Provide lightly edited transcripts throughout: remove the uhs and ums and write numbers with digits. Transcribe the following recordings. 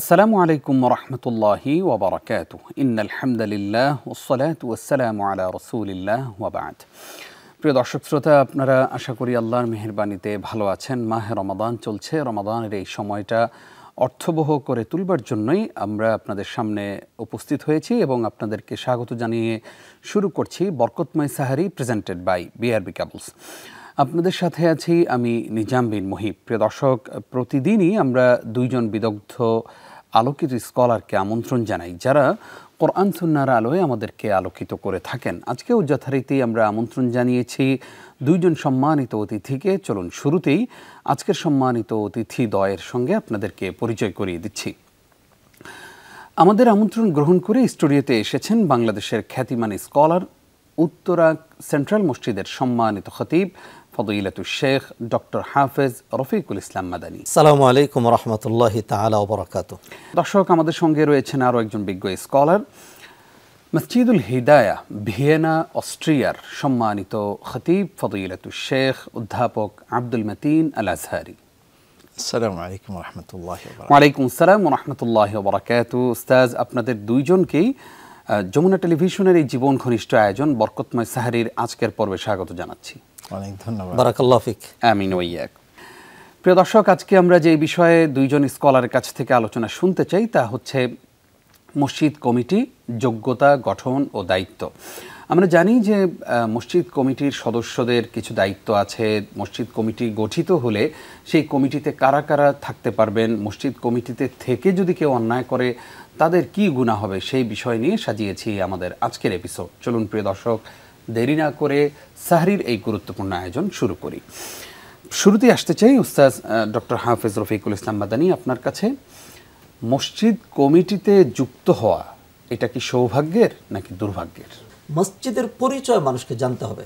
আসসালামু আলাইকুম ওরহমতুল্লাহি ওবরাকাতুহ। ইন্নাল হামদুলিল্লাহ ওয়াসসালাতু ওয়াসসালামু আলা রাসূলিল্লাহ ওয়া বা'দ। প্রিয় দর্শক শ্রোতা, আপনারা আশা করি আল্লাহর মেহেরবানিতে ভালো আছেন। মাহে রমাদান চলছে। রমাদানের এই সময়টা অর্থবহ করে তুলবার জন্যই আমরা আপনাদের সামনে উপস্থিত হয়েছি এবং আপনাদেরকে স্বাগত জানিয়ে শুরু করছি বরকতময় সাহারি প্রেজেন্টেড বাই বিআরবি কেবলস। আপনাদের সাথে আছি আমি নিজাম বিন মুহিব। প্রিয় দর্শক, প্রতিদিনই আমরা দুইজন বিদগ্ধ আলোকিত স্কলারকে আমন্ত্রণ জানাই, যারা কোরআন সুন্নাহর আলোয় আমাদেরকে আলোকিত করে থাকেন। আজকেও যথারীতি আমরা আমন্ত্রণ জানিয়েছি দুইজন সম্মানিত অতিথিকে। চলুন শুরুতেই আজকের সম্মানিত অতিথি দ্বয়ের সঙ্গে আপনাদেরকে পরিচয় করিয়ে দিচ্ছি। আমাদের আমন্ত্রণ গ্রহণ করে স্টুডিওতে এসেছেন বাংলাদেশের খ্যাতিমান স্কলার, উত্তরা সেন্ট্রাল মসজিদের সম্মানিত খতিব ফদিলাতুশ শেখ ডক্টর হাফেজ রফিকুল ইসলাম মাদানী। আসসালামু আলাইকুম রহমতুল্লাহি তাআলা ওয়া বারাকাতুহু। দর্শক, আমাদের সঙ্গে রয়েছেন আরও একজন বিজ্ঞ স্কলার, মসজিদুল হিদায়া ভিয়েনা অস্ট্রিয়ার সম্মানিত খতিব ফদিলাতুশ শেখ অধ্যাপক আব্দুল মতিন আল আজহারি। আসসালামু আলাইকুম রহমতুল্লাহি ওয়া বারাকাতুহু। ওয়ালাইকুম আসসালাম ওয়া রাহমাতুল্লাহি ওয়া বারাকাতুহু। উস্তাজ, আপনাদের দুইজনকেই যমুনা টেলিভিশনের এই জীবন ঘনিষ্ঠ আয়োজন বরকতময় সাহারির আজকের পর্বে স্বাগত জানাচ্ছি। অনেক ধন্যবাদ। বারাকাল্লাহু ফিক। আমিন ওয়া ইয়াক। প্রিয় দর্শক, আজকে আমরা যে বিষয়ে দুইজন স্কলারের কাছ থেকে আলোচনা শুনতে চাই তা হচ্ছে মসজিদ কমিটি, যোগ্যতা, গঠন ও দায়িত্ব। আমরা জানি যে মসজিদ কমিটির সদস্যদের কিছু দায়িত্ব আছে। মসজিদ কমিটি গঠিত হলে সেই কমিটিতে কারা কারা থাকতে পারবেন, মসজিদ কমিটিতে থেকে যদি কেউ অন্যায় করে তাদের কি গুনাহ হবে, সেই বিষয় নিয়ে সাজিয়েছি আমাদের আজকের এপিসোড। চলুন প্রিয় দর্শক, দেরি না করে সাহরির এই গুরুত্বপূর্ণ আয়োজন শুরু করি। শুরুতেই আসতে চাই উস্তাদ ডক্টর হাফেজ রফিকুল ইসলাম মাদানী, আপনার কাছে মসজিদ কমিটিতে যুক্ত হওয়া এটা কি সৌভাগ্যের নাকি দুর্ভাগ্যের? মসজিদের পরিচয় মানুষকে জানতে হবে।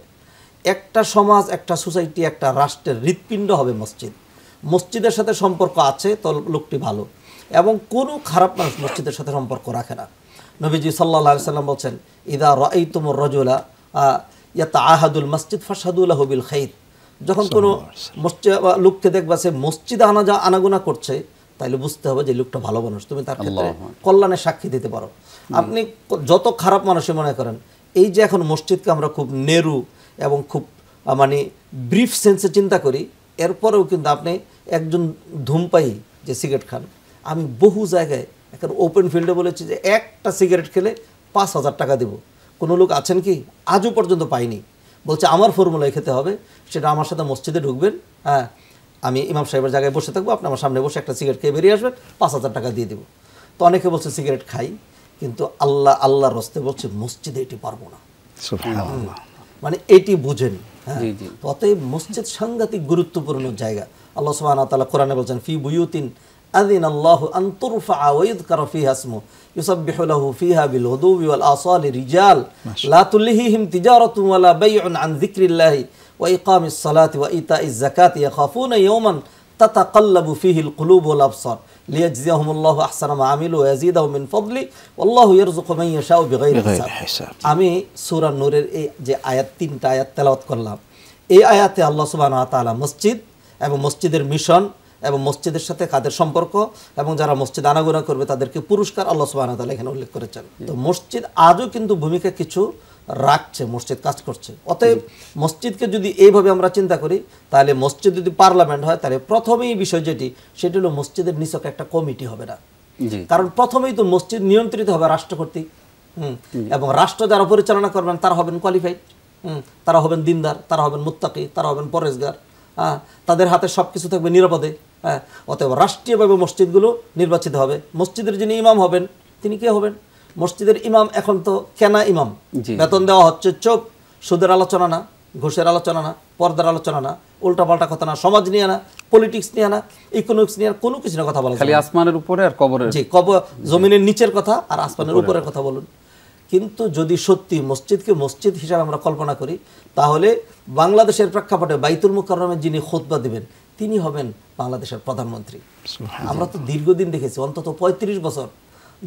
একটা সমাজ, একটা সোসাইটি, একটা রাষ্ট্রের হৃৎপিণ্ড হবে মসজিদ। মসজিদের সাথে সম্পর্ক আছে তো লোকটি ভালো, এবং কোনো খারাপ মানুষ মসজিদের সাথে সম্পর্ক রাখে না। নবীজি সাল্লাল্লাহু আলাইহি সাল্লাম বলছেন, ইদা রাআইতুমুর রাজুলা ইয়াতাআহাদুল মসজিদ ফাশহাদু লাহু বিল খাইর। যখন কোনো মসজিদ লোককে দেখবা সে মসজিদে আনাগোনা করছে, তাইলে বুঝতে হবে যে লোকটা ভালো মানুষ, তুমি তার ক্ষেত্রে কল্যাণের সাক্ষী দিতে পারো। আপনি যত খারাপ মানুষই মনে করেন, এই যে এখন মসজিদকে আমরা খুব নেরু এবং খুব মানে ব্রিফ সেন্সে চিন্তা করি, এরপরেও কিন্তু আপনি একজন ধূমপায়ী যে সিগারেট খান, আমি বহু জায়গায় এখন ওপেন ফিল্ডে বলেছি যে একটা সিগারেট খেলে 5,000 টাকা দেব। কোনো লোক আছেন কি? আজও পর্যন্ত পাইনি। বলছে আমার ফর্মুলায় খেতে হবে, সেটা আমার সাথে মসজিদে ঢুকবেন, হ্যাঁ আমি ইমাম সাহেবের জায়গায় বসে থাকবো, আপনি আমার সামনে বসে একটা সিগারেট খেয়ে বেরিয়ে আসবেন, 5,000 টাকা দিয়ে দেবো। তো অনেকে বলছে সিগারেট খাই, কিন্তু আল্লাহর রাস্তায় বলছে মসজিদে এটি পারবো না। মানে এটি বুঝেন। হ্যাঁ, অতএব মসজিদ সাংঘাতিক গুরুত্বপূর্ণ জায়গা। আল্লাহ সুবহানাহু ওয়া তাআলা কোরআনে বলছেন, ফি বুয়ুতিন আযিনাল্লাহু আন তুরফা ওয়া ইযকারা ফিহা ইসমুহু ইউসাব্বিহু লাহু ফিহা বিল গুদুবি ওয়াল আসালি রিজাল লা তুলহিহিম তিজারাতুন ওয়ালা বাইউন আন যিকরিল্লাহি ওয়া ইকামিস সালাতি ওয়া ইতাইজ যাকাতি ইয়াখাফুনা ইয়াওমান তাতাকাল্লাবু ফিহিল কুলুব ওয়াল আবসার লিয়াজজিয়াহুমুল্লাহু আহসানা মা আমিলু ওয়া ইয়াজিদাহুম মিন ফাদলি ওয়াল্লাহু ইয়ারযুকু মান ইয়াশাউ বিগাইরি হিসাব। আমি সূরা নূরের এই যে আয়াত, 3টা আয়াত তেলাওয়াত করলাম, এই আয়াতে আল্লাহ সুবহানাহু ওয়া তাআলা মসজিদ এবং মসজিদের মিশন এবং মসজিদের সাথে কাদের সম্পর্ক এবং যারা মসজিদ আনাগোনা করবে তাদেরকে পুরস্কার আল্লাহ সুবহানাহু ওয়া তাআলা এখানে উল্লেখ করেছেন। তো মসজিদ আজও কিন্তু ভূমিকা কিছু রাখছে, মসজিদ কাজ করছে। অতএব মসজিদকে যদি এইভাবে আমরা চিন্তা করি, তাহলে মসজিদ যদি পার্লামেন্ট হয়, তাহলে প্রথমেই বিষয় সেটি হলো মসজিদের নিছক একটা কমিটি হবে না। কারণ প্রথমেই তো মসজিদ নিয়ন্ত্রিত হবে রাষ্ট্র কর্তৃক, এবং রাষ্ট্র যারা পরিচালনা করবেন তারা হবেন কোয়ালিফাইড, তারা হবেন দিনদার, তারা হবেন মুত্তাকি, তারা হবেন পরেজগার, তাদের হাতে সব কিছু থাকবে নিরাপদে। হ্যাঁ, অতএব রাষ্ট্রীয়ভাবে মসজিদগুলো নির্বাচিত হবে। মসজিদের যিনি ইমাম হবেন তিনি কে হবেন? মসজিদের ইমাম এখন তো কেনা ইমাম, বেতন দেওয়া হচ্ছে, চোপ, সুদের আলোচনা না, ঘুষের আলোচনা না, পর্দার আলোচনা না, উল্টাপাল্টা কথা না, সমাজ নিয়ে না, পলিটিক্স নিয়ে না, ইকোনমিক্স নিয়ে কোনো কিছু না কথা বলা, খালি আসমানের উপরে আর কবরের, জি জমিনের নিচের কথা আর আসমানের উপরের কথা বলুন। কিন্তু যদি সত্যি মসজিদকে মসজিদ হিসাবে আমরা কল্পনা করি, তাহলে বাংলাদেশের প্রেক্ষাপটে বাইতুল মুকাররমে যিনি খুতবা দিবেন তিনি হবেন বাংলাদেশের প্রধানমন্ত্রী। আমরা তো দীর্ঘদিন দেখেছি, অন্তত 35 বছর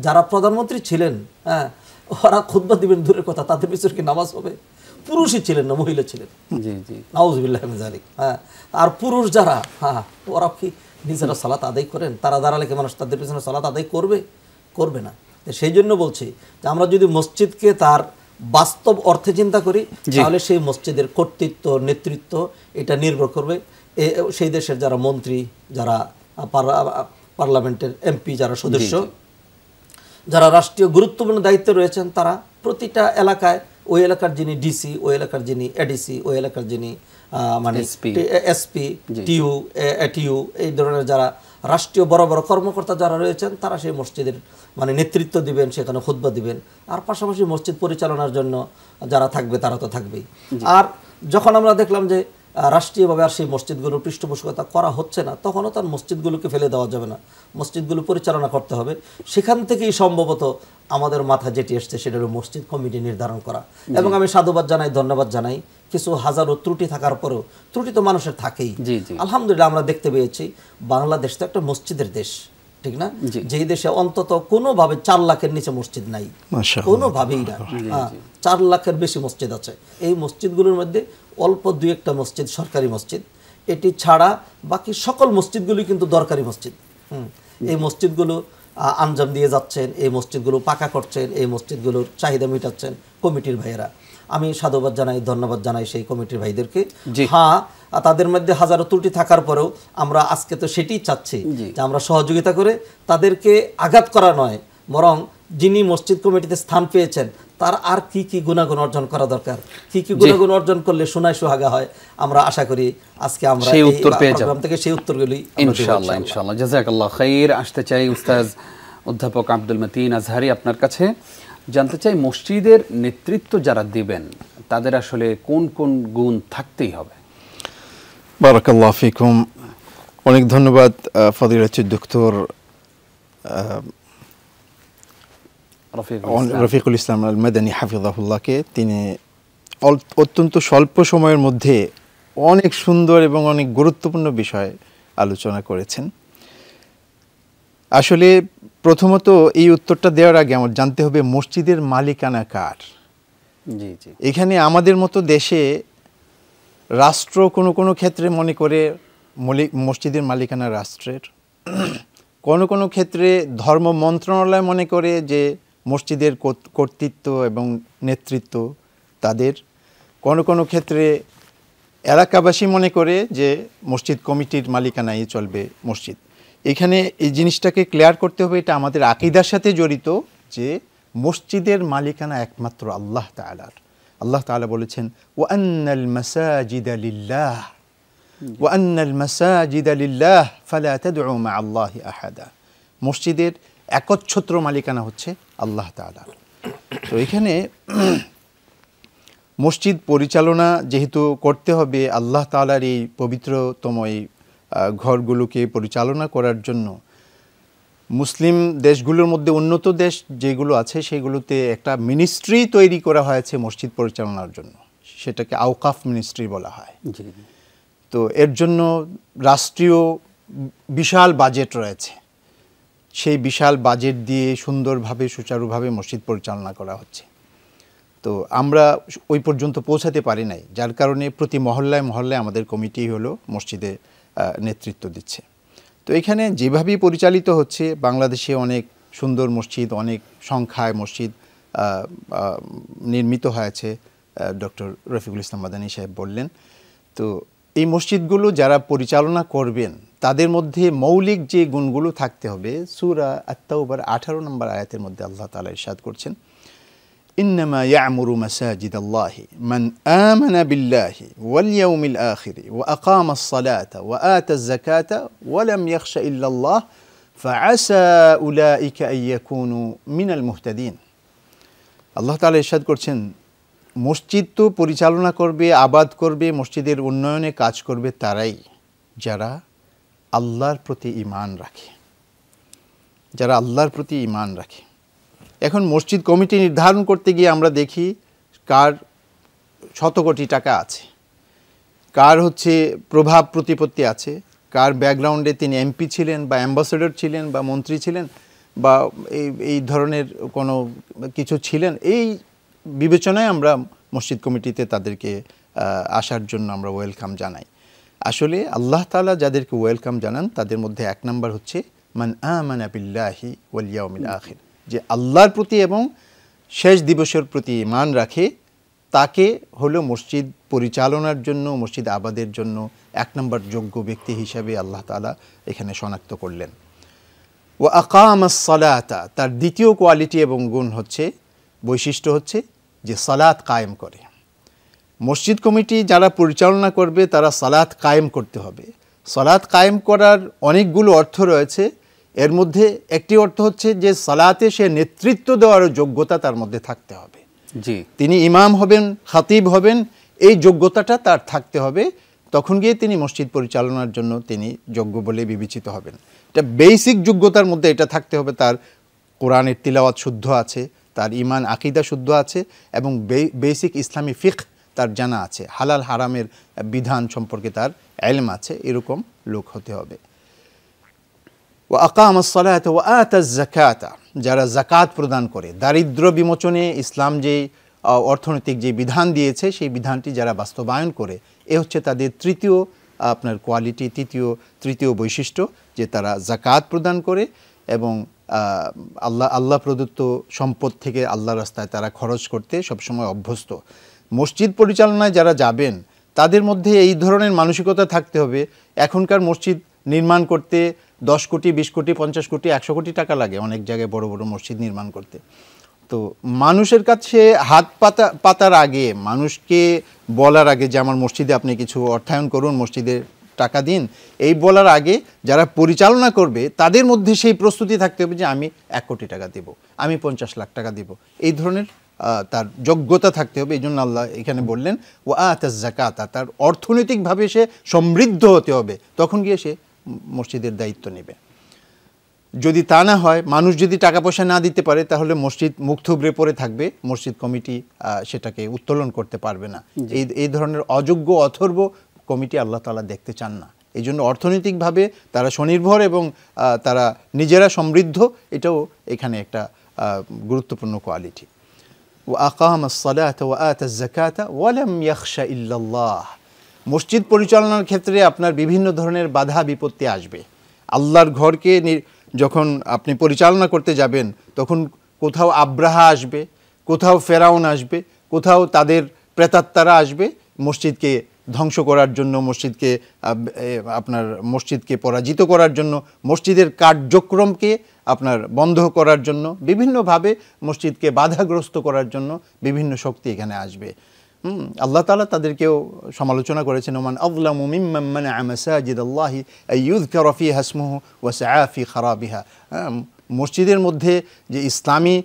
যারা প্রধানমন্ত্রী ছিলেন, হ্যাঁ, ওরা খুতবা দিবেন দূরের কথা, তাদের পিছনে কি নামাজ হবে? পুরুষই ছিলেন না, মহিলা ছিলেন। নাউযুবিল্লাহি মিন যালিক। হ্যাঁ, আর পুরুষ যারা, হ্যাঁ, ওরা কি নিজেরা সালাত আদায় করেন? তারা দাঁড়ালে কি মানুষ তাদের পিছনে সালাত আদায় করবে? করবে না। সেই জন্য বলছি যে আমরা যদি মসজিদকে তার বাস্তব অর্থে চিন্তা করি, তাহলে সেই মসজিদের কর্তৃত্ব, নেতৃত্ব এটা নির্ভর করবে সেই দেশের যারা মন্ত্রী, যারা পার্লামেন্টের এমপি, যারা সদস্য, যারা রাষ্ট্রীয় গুরুত্বপূর্ণ দায়িত্বে রয়েছেন, তারা প্রতিটা এলাকায় ওই এলাকার যিনি ডিসি, ওই এলাকার যিনি এডিসি, ওই এলাকার যিনি মানে এসপি, টিইউ, এটিইউ, এই ধরনের যারা রাষ্ট্রীয় বড় বড় কর্মকর্তা যারা রয়েছেন, তারা সেই মসজিদের মানে নেতৃত্ব দিবেন, সেখানে খুতবা দিবেন। আর পাশাপাশি মসজিদ পরিচালনার জন্য যারা থাকবে তারা তো থাকবেই। আর যখন আমরা দেখলাম যে রাষ্ট্রীয়ভাবে আর সেই মসজিদগুলোর পৃষ্ঠপোষকতা করা হচ্ছে না, তখনও তার মসজিদগুলোকে ফেলে দেওয়া যাবে না, মসজিদগুলো পরিচালনা করতে হবে। সেখান থেকেই সম্ভবত আমাদের মাথা যেটি এসছে সেটা হলো মসজিদ কমিটি নির্ধারণ করা। এবং আমি সাধুবাদ জানাই, ধন্যবাদ জানাই, কিছু হাজারো ত্রুটি থাকার পরেও, ত্রুটি তো মানুষের থাকেই, আলহামদুলিল্লাহ আমরা দেখতে পেয়েছি বাংলাদেশ তো একটা মসজিদের দেশ, ঠিক না? যেই দেশে অন্তত কোনোভাবে 4 লাখের নিচে মসজিদ নাই, কোনোভাবেই না। 4 লাখের বেশি মসজিদ আছে। এই মসজিদগুলোর মধ্যে অল্প 2-1টা মসজিদ সরকারি মসজিদ, এটি ছাড়া বাকি সকল মসজিদগুলি কিন্তু দরকারি মসজিদ। এই মসজিদগুলো আঞ্জাম দিয়ে যাচ্ছেন, এই মসজিদগুলো পাকা করছেন, এই মসজিদগুলোর চাহিদা মেটাচ্ছেন কমিটির ভাইয়েরা। আমি সাধুবাদ জানাই, ধন্যবাদ জানাই সেই কমিটির ভাইদেরকে। হ্যাঁ, তাদের মধ্যে হাজারো ত্রুটি থাকার পরেও আমরা আজকে তো সেটাই চাচ্ছি যে আমরা সহযোগিতা করে তাদেরকে আঘাত করা নয়, বরং যিনি মসজিদ কমিটিতে স্থান পেয়েছেন তার আর কি কি গুণাগুণ অর্জন করা দরকার, কি কি গুণাগুণ অর্জন করলে সোনায় সোহাগা হয়, আমরা আশা করি আজকে আমরা সেই উত্তর পেয়ে যাব থেকে সেই উত্তরগুলি ইনশাআল্লাহ। ইনশাআল্লাহ, জাযাকাল্লাহ খাইর। আসতে চাই উস্তাদ অধ্যাপক আব্দুল মতিন আজহারী আপনার কাছে, জানতে চাই মসজিদের নেতৃত্ব যারা দিবেন তাদের আসলে কোন কোন গুণ থাকতেই হবে? বারাকাল্লাহু ফিকুম। অনেক ধন্যবাদ ফজিলাতুল ডক্টর রফিকুল ইসলাম আল মাদানী হাফিজাহুল্লাহকে। তিনি অত্যন্ত স্বল্প সময়ের মধ্যে অনেক সুন্দর এবং অনেক গুরুত্বপূর্ণ বিষয় আলোচনা করেছেন। আসলে প্রথমত এই উত্তরটা দেওয়ার আগে আমার জানতে হবে মসজিদের মালিকানা কার। এখানে আমাদের মতো দেশে রাষ্ট্র কোনো কোনো ক্ষেত্রে মনে করে মসজিদের মালিকানা রাষ্ট্রের, কোনো কোনো ক্ষেত্রে ধর্ম মন্ত্রণালয় মনে করে যে মসজিদের কর্তৃত্ব এবং নেতৃত্ব তাদের, কোনো কোনো ক্ষেত্রে এলাকাবাসী মনে করে যে মসজিদ কমিটির মালিকানায় চলবে মসজিদ। এখানে এই জিনিসটাকে ক্লিয়ার করতে হবে, এটা আমাদের আকীদার সাথে জড়িত যে মসজিদের মালিকানা একমাত্র আল্লাহ তাআলার। আল্লাহ তাআলা বলেছেন ওয়ান্নাল মাসাজিদা লিল্লাহ ওয়ান্নাল মাসাজিদা লিল্লাহ ফালা তাদউ মা আল্লাহি আহাদা। মসজিদের একচ্ছত্র মালিকানা হচ্ছে আল্লাহ তাআলার। তো এখানে মসজিদ পরিচালনা যেহেতু করতে হবে আল্লাহ তাআলার এই পবিত্রতম এই ঘরগুলোকে পরিচালনা করার জন্য, মুসলিম দেশগুলোর মধ্যে উন্নত দেশ যেগুলো আছে সেগুলোতে একটা মিনিস্ট্রি তৈরি করা হয়েছে মসজিদ পরিচালনার জন্য, সেটাকে আওকাফ মিনিস্ট্রি বলা হয়। তো এর জন্য রাষ্ট্রীয় বিশাল বাজেট রয়েছে, সেই বিশাল বাজেট দিয়ে সুন্দরভাবে সুচারুভাবে মসজিদ পরিচালনা করা হচ্ছে। তো আমরা ওই পর্যন্ত পৌঁছাতে পারি নাই, যার কারণে প্রতি মহল্লায় মহল্লায় আমাদের কমিটি হলো মসজিদে নেতৃত্ব দিচ্ছে। তো এখানে যেভাবেই পরিচালিত হচ্ছে, বাংলাদেশে অনেক সুন্দর মসজিদ, অনেক সংখ্যায় মসজিদ নির্মিত হয়েছে, ডক্টর রফিকুল ইসলাম মাদানী সাহেব বললেন। তো এই মসজিদগুলো যারা পরিচালনা করবেন তাদের মধ্যে মৌলিক যে গুণগুলো থাকতে হবে, সূরা আত-তাওবার 18 নম্বর আয়াতের মধ্যে আল্লাহ তাআলা ইরশাদ করছেন ইন্নামা ইয়া'মুরু মাসাজিদাল্লাহি মান আমানা বিল্লাহি ওয়াল ইয়াউমিল আখির ওয়া আকামাস সালাতা ওয়া আতাজ যাকাতা ওয়া লাম ইয়াখশা ইল্লাল্লাহ ফাআসা উলাইকা আন ইয়াকুনু মিনাল মুহতাদিন। আল্লাহ তাআলা ইরশাদ করছেন মসজিদ তো পরিচালনা করবে, আবাদ করবে, মসজিদের উন্নয়নে কাজ করবে তারাই যারা আল্লাহর প্রতি ঈমান রাখে, যারা আল্লাহর প্রতি ঈমান রাখে। এখন মসজিদ কমিটি নির্ধারণ করতে গিয়ে আমরা দেখি কার শত কোটি টাকা আছে, কার হচ্ছে প্রভাব প্রতিপত্তি আছে, কার ব্যাকগ্রাউন্ডে তিনি এমপি ছিলেন বা অ্যাম্বাসেডর ছিলেন বা মন্ত্রী ছিলেন বা এই ধরনের কোনো কিছু ছিলেন। এই বিবেচনায় আমরা মসজিদ কমিটিতে তাদেরকে আসার জন্য আমরা ওয়েলকাম জানাই। আসলে আল্লাহ তাআলা যাদেরকে ওয়েলকাম জানান তাদের মধ্যে এক নাম্বার হচ্ছে মান আমানা বিল্লাহি ওয়াল ইয়াউমিল আখির, যে আল্লাহর প্রতি এবং শেষ দিবসের প্রতি ঈমান রাখে, তাকে হলো মসজিদ পরিচালনার জন্য, মসজিদ আবাদের জন্য এক নম্বর যোগ্য ব্যক্তি হিসাবে আল্লাহ তাআলা এখানে শনাক্ত করলেন। ওয়া আকামাস সালাতা, তার দ্বিতীয় কোয়ালিটি এবং গুণ হচ্ছে, বৈশিষ্ট্য হচ্ছে যে সালাত কায়েম করে। মসজিদ কমিটি যারা পরিচালনা করবে তারা সালাত কায়েম করতে হবে। সালাত কায়েম করার অনেকগুলো অর্থ রয়েছে, এর মধ্যে একটি অর্থ হচ্ছে যে সালাতে সে নেতৃত্ব দেওয়ার যোগ্যতা তার মধ্যে থাকতে হবে। জি, তিনি ইমাম হবেন, খাতিব হবেন, এই যোগ্যতাটা তার থাকতে হবে, তখন গিয়ে তিনি মসজিদ পরিচালনার জন্য তিনি যোগ্য বলে বিবেচিত হবেন। এটা বেসিক যোগ্যতার মধ্যে এটা থাকতে হবে, তার কোরআনের তিলাওয়াত শুদ্ধ আছে, তার ঈমান আকীদা শুদ্ধ আছে এবং বেসিক ইসলামী ফিকহ তার জানা আছে, হালাল হারামের বিধান সম্পর্কে তার ইলম আছে, এরকম লোক হতে হবে। ওয়া আকামাস সালাতা ওয়া আতাজ যাকাতা, যারা যাকাত প্রদান করে, দারিদ্র বিমোচনে ইসলাম যে অর্থনৈতিক যে বিধান দিয়েছে সেই বিধানটি যারা বাস্তবায়ন করে, এ হচ্ছে তাদের তৃতীয় আপনার কোয়ালিটি, তৃতীয় বৈশিষ্ট্য, যে তারা যাকাত প্রদান করে এবং আল্লাহ প্রদত্ত সম্পদ থেকে আল্লাহ রাস্তায় তারা খরচ করতে সবসময় অভ্যস্ত। মসজিদ পরিচালনায় যারা যাবেন তাদের মধ্যে এই ধরনের মানসিকতা থাকতে হবে। এখনকার মসজিদ নির্মাণ করতে 10 কোটি, 20 কোটি, 50 কোটি, 100 কোটি টাকা লাগে অনেক জায়গায় বড় বড় মসজিদ নির্মাণ করতে। তো মানুষের কাছে হাত পাতার আগে, মানুষকে বলার আগে যে আমার মসজিদে আপনি কিছু অর্থায়ন করুন, মসজিদে টাকা দিন, এই বলার আগে যারা পরিচালনা করবে তাদের মধ্যে সেই প্রস্তুতি থাকতে হবে যে আমি 1 কোটি টাকা দেব, আমি 50 লাখ টাকা দেব, এই ধরনের তার যোগ্যতা থাকতে হবে। এই জন্য আল্লাহ এখানে বললেন ওয়া আতাজ যাকাতা, তার অর্থনৈতিকভাবে সে সমৃদ্ধ হতে হবে, তখন গিয়ে সে মসজিদের দায়িত্ব নেবে। যদি তা না হয়, মানুষ যদি টাকা পয়সা না দিতে পারে, তাহলে মসজিদ মুখ থুবড়ে পড়ে থাকবে, মসজিদ কমিটি সেটাকে উত্তোলন করতে পারবে না। এই ধরনের অযোগ্য অথর্ব কমিটি আল্লাহ তাআলা দেখতে চান না। এই জন্য অর্থনৈতিকভাবে তারা স্বনির্ভর এবং তারা নিজেরা সমৃদ্ধ, এটাও এখানে একটা গুরুত্বপূর্ণ কোয়ালিটি। ওয়া আকামাস সালাতা ওয়া আতাজ যাকাতা ওয়া লাম ইয়াখশা ইল্লাল্লাহ, মসজিদ পরিচালনার ক্ষেত্রে আপনার বিভিন্ন ধরনের বাধা বিপত্তি আসবে। আল্লাহর ঘরকে যখন আপনি পরিচালনা করতে যাবেন, তখন কোথাও আব্রাহা আসবে, কোথাও ফেরাউন আসবে, কোথাও তাদের প্রেতাত্মারা আসবে মসজিদকে ধ্বংস করার জন্য, মসজিদকে পরাজিত করার জন্য, মসজিদের কার্যক্রমকে আপনার বন্ধ করার জন্য, বিভিন্নভাবে মসজিদকে বাধাগ্রস্ত করার জন্য বিভিন্ন শক্তি এখানে আসবে। আল্লাহ তাআলা তাদেরকেও সমালোচনা করেছেন, ওমান আযলামু মিম্মান মানা'a মাসাজিদাল্লাহি আইয়ুযকারা ফীহা ইসমুহু ওয়া সাআ ফী খারাবিহা। মসজিদের মধ্যে যে ইসলামী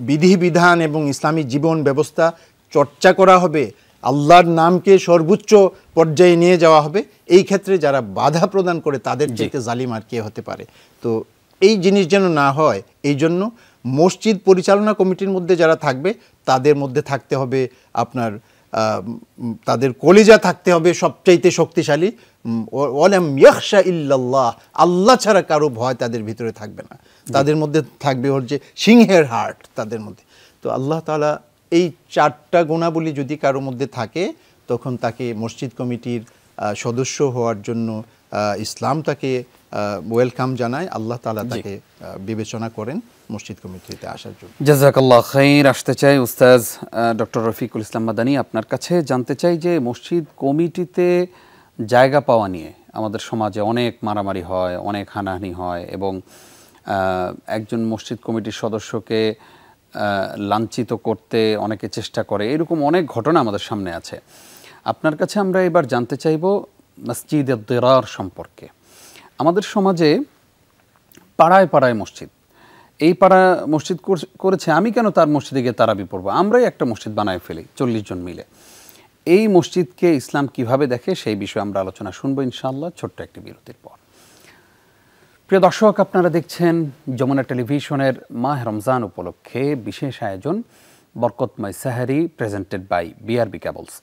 বিধিবিধান এবং ইসলামী জীবন ব্যবস্থা চর্চা করা হবে, আল্লাহর নামকে সর্বোচ্চ পর্যায়ে নিয়ে যাওয়া হবে, এই ক্ষেত্রে যারা বাধা প্রদান করে তাদের চাইতে জালিম আর কে হতে পারে। তো এই জিনিস যেন না হয়, এই জন্য মসজিদ পরিচালনা কমিটির মধ্যে যারা থাকবে তাদের মধ্যে থাকতে হবে আপনার তাদের কলিজা থাকতে হবে সবচাইতে শক্তিশালী। ওয়ালাম ইয়াখশা ইল্লাল্লাহ, আল্লাহ ছাড়া কারো ভয় তাদের ভিতরে থাকবে না, তাদের মধ্যে থাকবে ওর যে সিংহের হার্ট তাদের মধ্যে। তো আল্লাহ তাআলা এই 4টা গুণাবলী যদি কারো মধ্যে থাকে, তখন তাকে মসজিদ কমিটির সদস্য হওয়ার জন্য ইসলাম তাকে ওয়েলকাম জানায়, আল্লাহ তাআলা তাকে বিবেচনা করেন মসজিদ কমিটিতে আসার জন্য। জাযাকাল্লাহ খাইর। আসতে চাই উস্তাজ ডক্টর রফিকুল ইসলাম মাদানী, আপনার কাছে জানতে চাই যে মসজিদ কমিটিতে জায়গা পাওয়া নিয়ে আমাদের সমাজে অনেক মারামারি হয়, অনেক হানাহানি হয় এবং একজন মসজিদ কমিটির সদস্যকে লাঞ্ছিত করতে অনেকে চেষ্টা করে, এরকম অনেক ঘটনা আমাদের সামনে আছে। আপনার কাছে আমরা এবার জানতে চাইব মসজিদে দিরার সম্পর্কে। আমাদের সমাজে পাড়ায় পাড়ায় মসজিদ, এই পাড়া মসজিদ করেছে, আমি কেন তার মসজিদে গিয়ে তারাবি পড়বো, আমরাই একটা মসজিদ বানায় ফেলি 40 জন মিলে। এই মসজিদকে ইসলাম কিভাবে দেখে সেই বিষয়ে আমরা আলোচনা শুনবো ইনশাআল্লাহ ছোট্ট একটি বিরতির পর। প্রিয় দর্শক, আপনারা দেখছেন যমুনা টেলিভিশনের মাহ রমজান উপলক্ষে বিশেষ আয়োজন বরকতময় সাহারি প্রেজেন্টেড বাই বিআরবি কেবলস।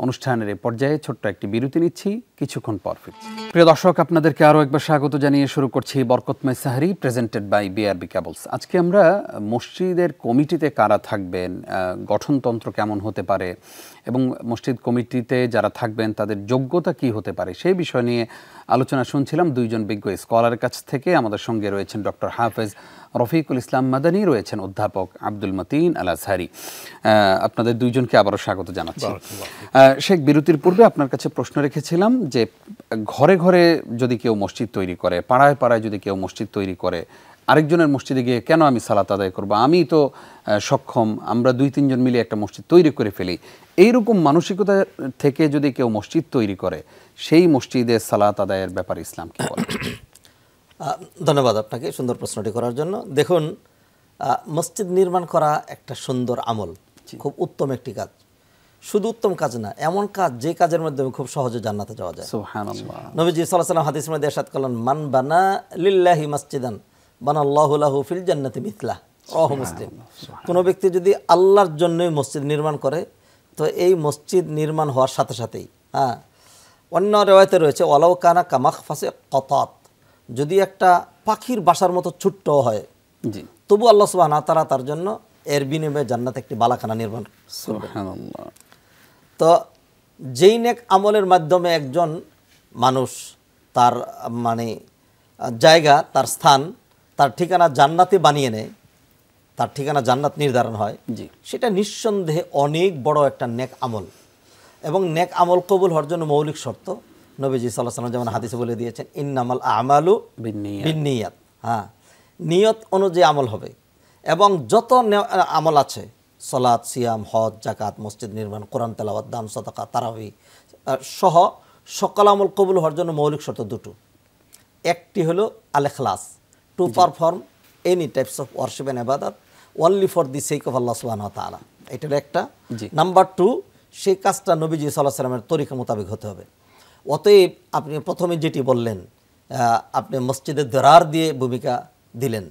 অনুষ্ঠানের এই পর্যায়ে ছোট্ট একটি বিরতি নিচ্ছি, কিছুক্ষণ পর ফিরছি। প্রিয় দর্শক, আপনাদেরকে আরও একবার স্বাগত জানিয়ে শুরু করছি বরকতময় সাহরি, প্রেজেন্টেড বাই বিআরবি কেবলস। আজকে আমরা মসজিদের কমিটিতে কারা থাকবেন, গঠনতন্ত্র কেমন হতে পারে এবং মসজিদ কমিটিতে যারা থাকবেন তাদের যোগ্যতা কি হতে পারে সেই বিষয় নিয়ে আলোচনা শুনছিলাম দুইজন বিজ্ঞ স্কলারের কাছ থেকে। আমাদের সঙ্গে রয়েছেন ডক্টর হাফেজ রফিকুল ইসলাম মাদানী, রয়েছেন অধ্যাপক আব্দুল মতিন আল আজহারি। আপনাদের দুইজনকে আবারও স্বাগত জানাচ্ছি। শেখ, বিরতির পূর্বে আপনার কাছে প্রশ্ন রেখেছিলাম যে ঘরে ঘরে যদি কেউ মসজিদ তৈরি করে, পাড়ায় পাড়ায় যদি কেউ মসজিদ তৈরি করে, আরেকজনের মসজিদে গিয়ে কেন আমি সালাত আদায় করবো, আমি তো সক্ষম, আমরা 2-3 জন মিলে একটা মসজিদ তৈরি করে ফেলি, এইরকম মানসিকতা থেকে যদি কেউ মসজিদ তৈরি করে, সেই মসজিদে সালাত আদায়ের ব্যাপারে ইসলাম কি বলে? ধন্যবাদ আপনাকে সুন্দর প্রশ্নটি করার জন্য। দেখুন, মসজিদ নির্মাণ করা একটা সুন্দর আমল, খুব উত্তম একটি কাজ। শুধু উত্তম কাজ না, এমন কাজ যে কাজের মাধ্যমে খুব সহজে জান্নাতে যাওয়া যায়। সুবহানাল্লাহ। নবীজি সাল্লাল্লাহু আলাইহি ওয়াসাল্লাম হাদিসের মধ্যে ইরশাদ করলেন, মান বানা লিল্লাহি মাসজিদান বানাল্লাহু লাহু ফিল জান্নাতি মিথলা, রাওয়াহু মুসলিম। কোনো ব্যক্তি যদি আল্লাহর জন্যই মসজিদ নির্মাণ করে, তো এই মসজিদ নির্মাণ হওয়ার সাথে সাথেই অন্য রিওয়ায়াতে রয়েছে ওয়ালাউ কানা কামাখফাসে কতাত, যদি একটা পাখির বাসার মতো ছোট্ট হয়, জি, তবু আল্লাহ সুবহানাহু ওয়া তাআলা তার জন্য এর বিনিময়ে জান্নাতে একটি বালাখানা নির্মাণ করবেন। সুবহানাল্লাহ। তো যেই নেক আমলের মাধ্যমে একজন মানুষ তার জায়গা, তার স্থান, তার ঠিকানা জান্নাতে বানিয়ে নেয়, তার ঠিকানা জান্নাত নির্ধারণ হয়, জি, সেটা নিঃসন্দেহে অনেক বড় একটা নেক আমল। এবং নেক আমল কবুল হওয়ার জন্য মৌলিক শর্ত নবীজি সাল্লাল্লাহু আলাইহি ওয়াসাল্লাম যেমন হাদিসে বলে দিয়েছেন, ইন্নামাল আমালু বিন্নিয়াত, নিয়ত অনুযায়ী আমল হবে। এবং যত আমল আছে, সালাত, সিয়াম, হজ, যাকাত, মসজিদ নির্মাণ, কোরআন তেলাওয়াত, দান, সাদাকা, তারাবি সহ সকল আমল কবুল হওয়ার জন্য মৌলিক শর্ত দুটো। একটি হলো আল ইখলাস, to perform any types of worship and ইবাদত only for the sake of Allah সুবহানাহু ওয়া তাআলা, এটা হলো একটা। নাম্বার 2, সেই কাজটা নবীজি সাল্লাল্লাহু আলাইহি ওয়াসাল্লামের তরিকা মোতাবেক হতে হবে। অতএব আপনি প্রথমে যেটি বললেন, আপনি মসজিদে দরার দিয়ে ভূমিকা দিলেন।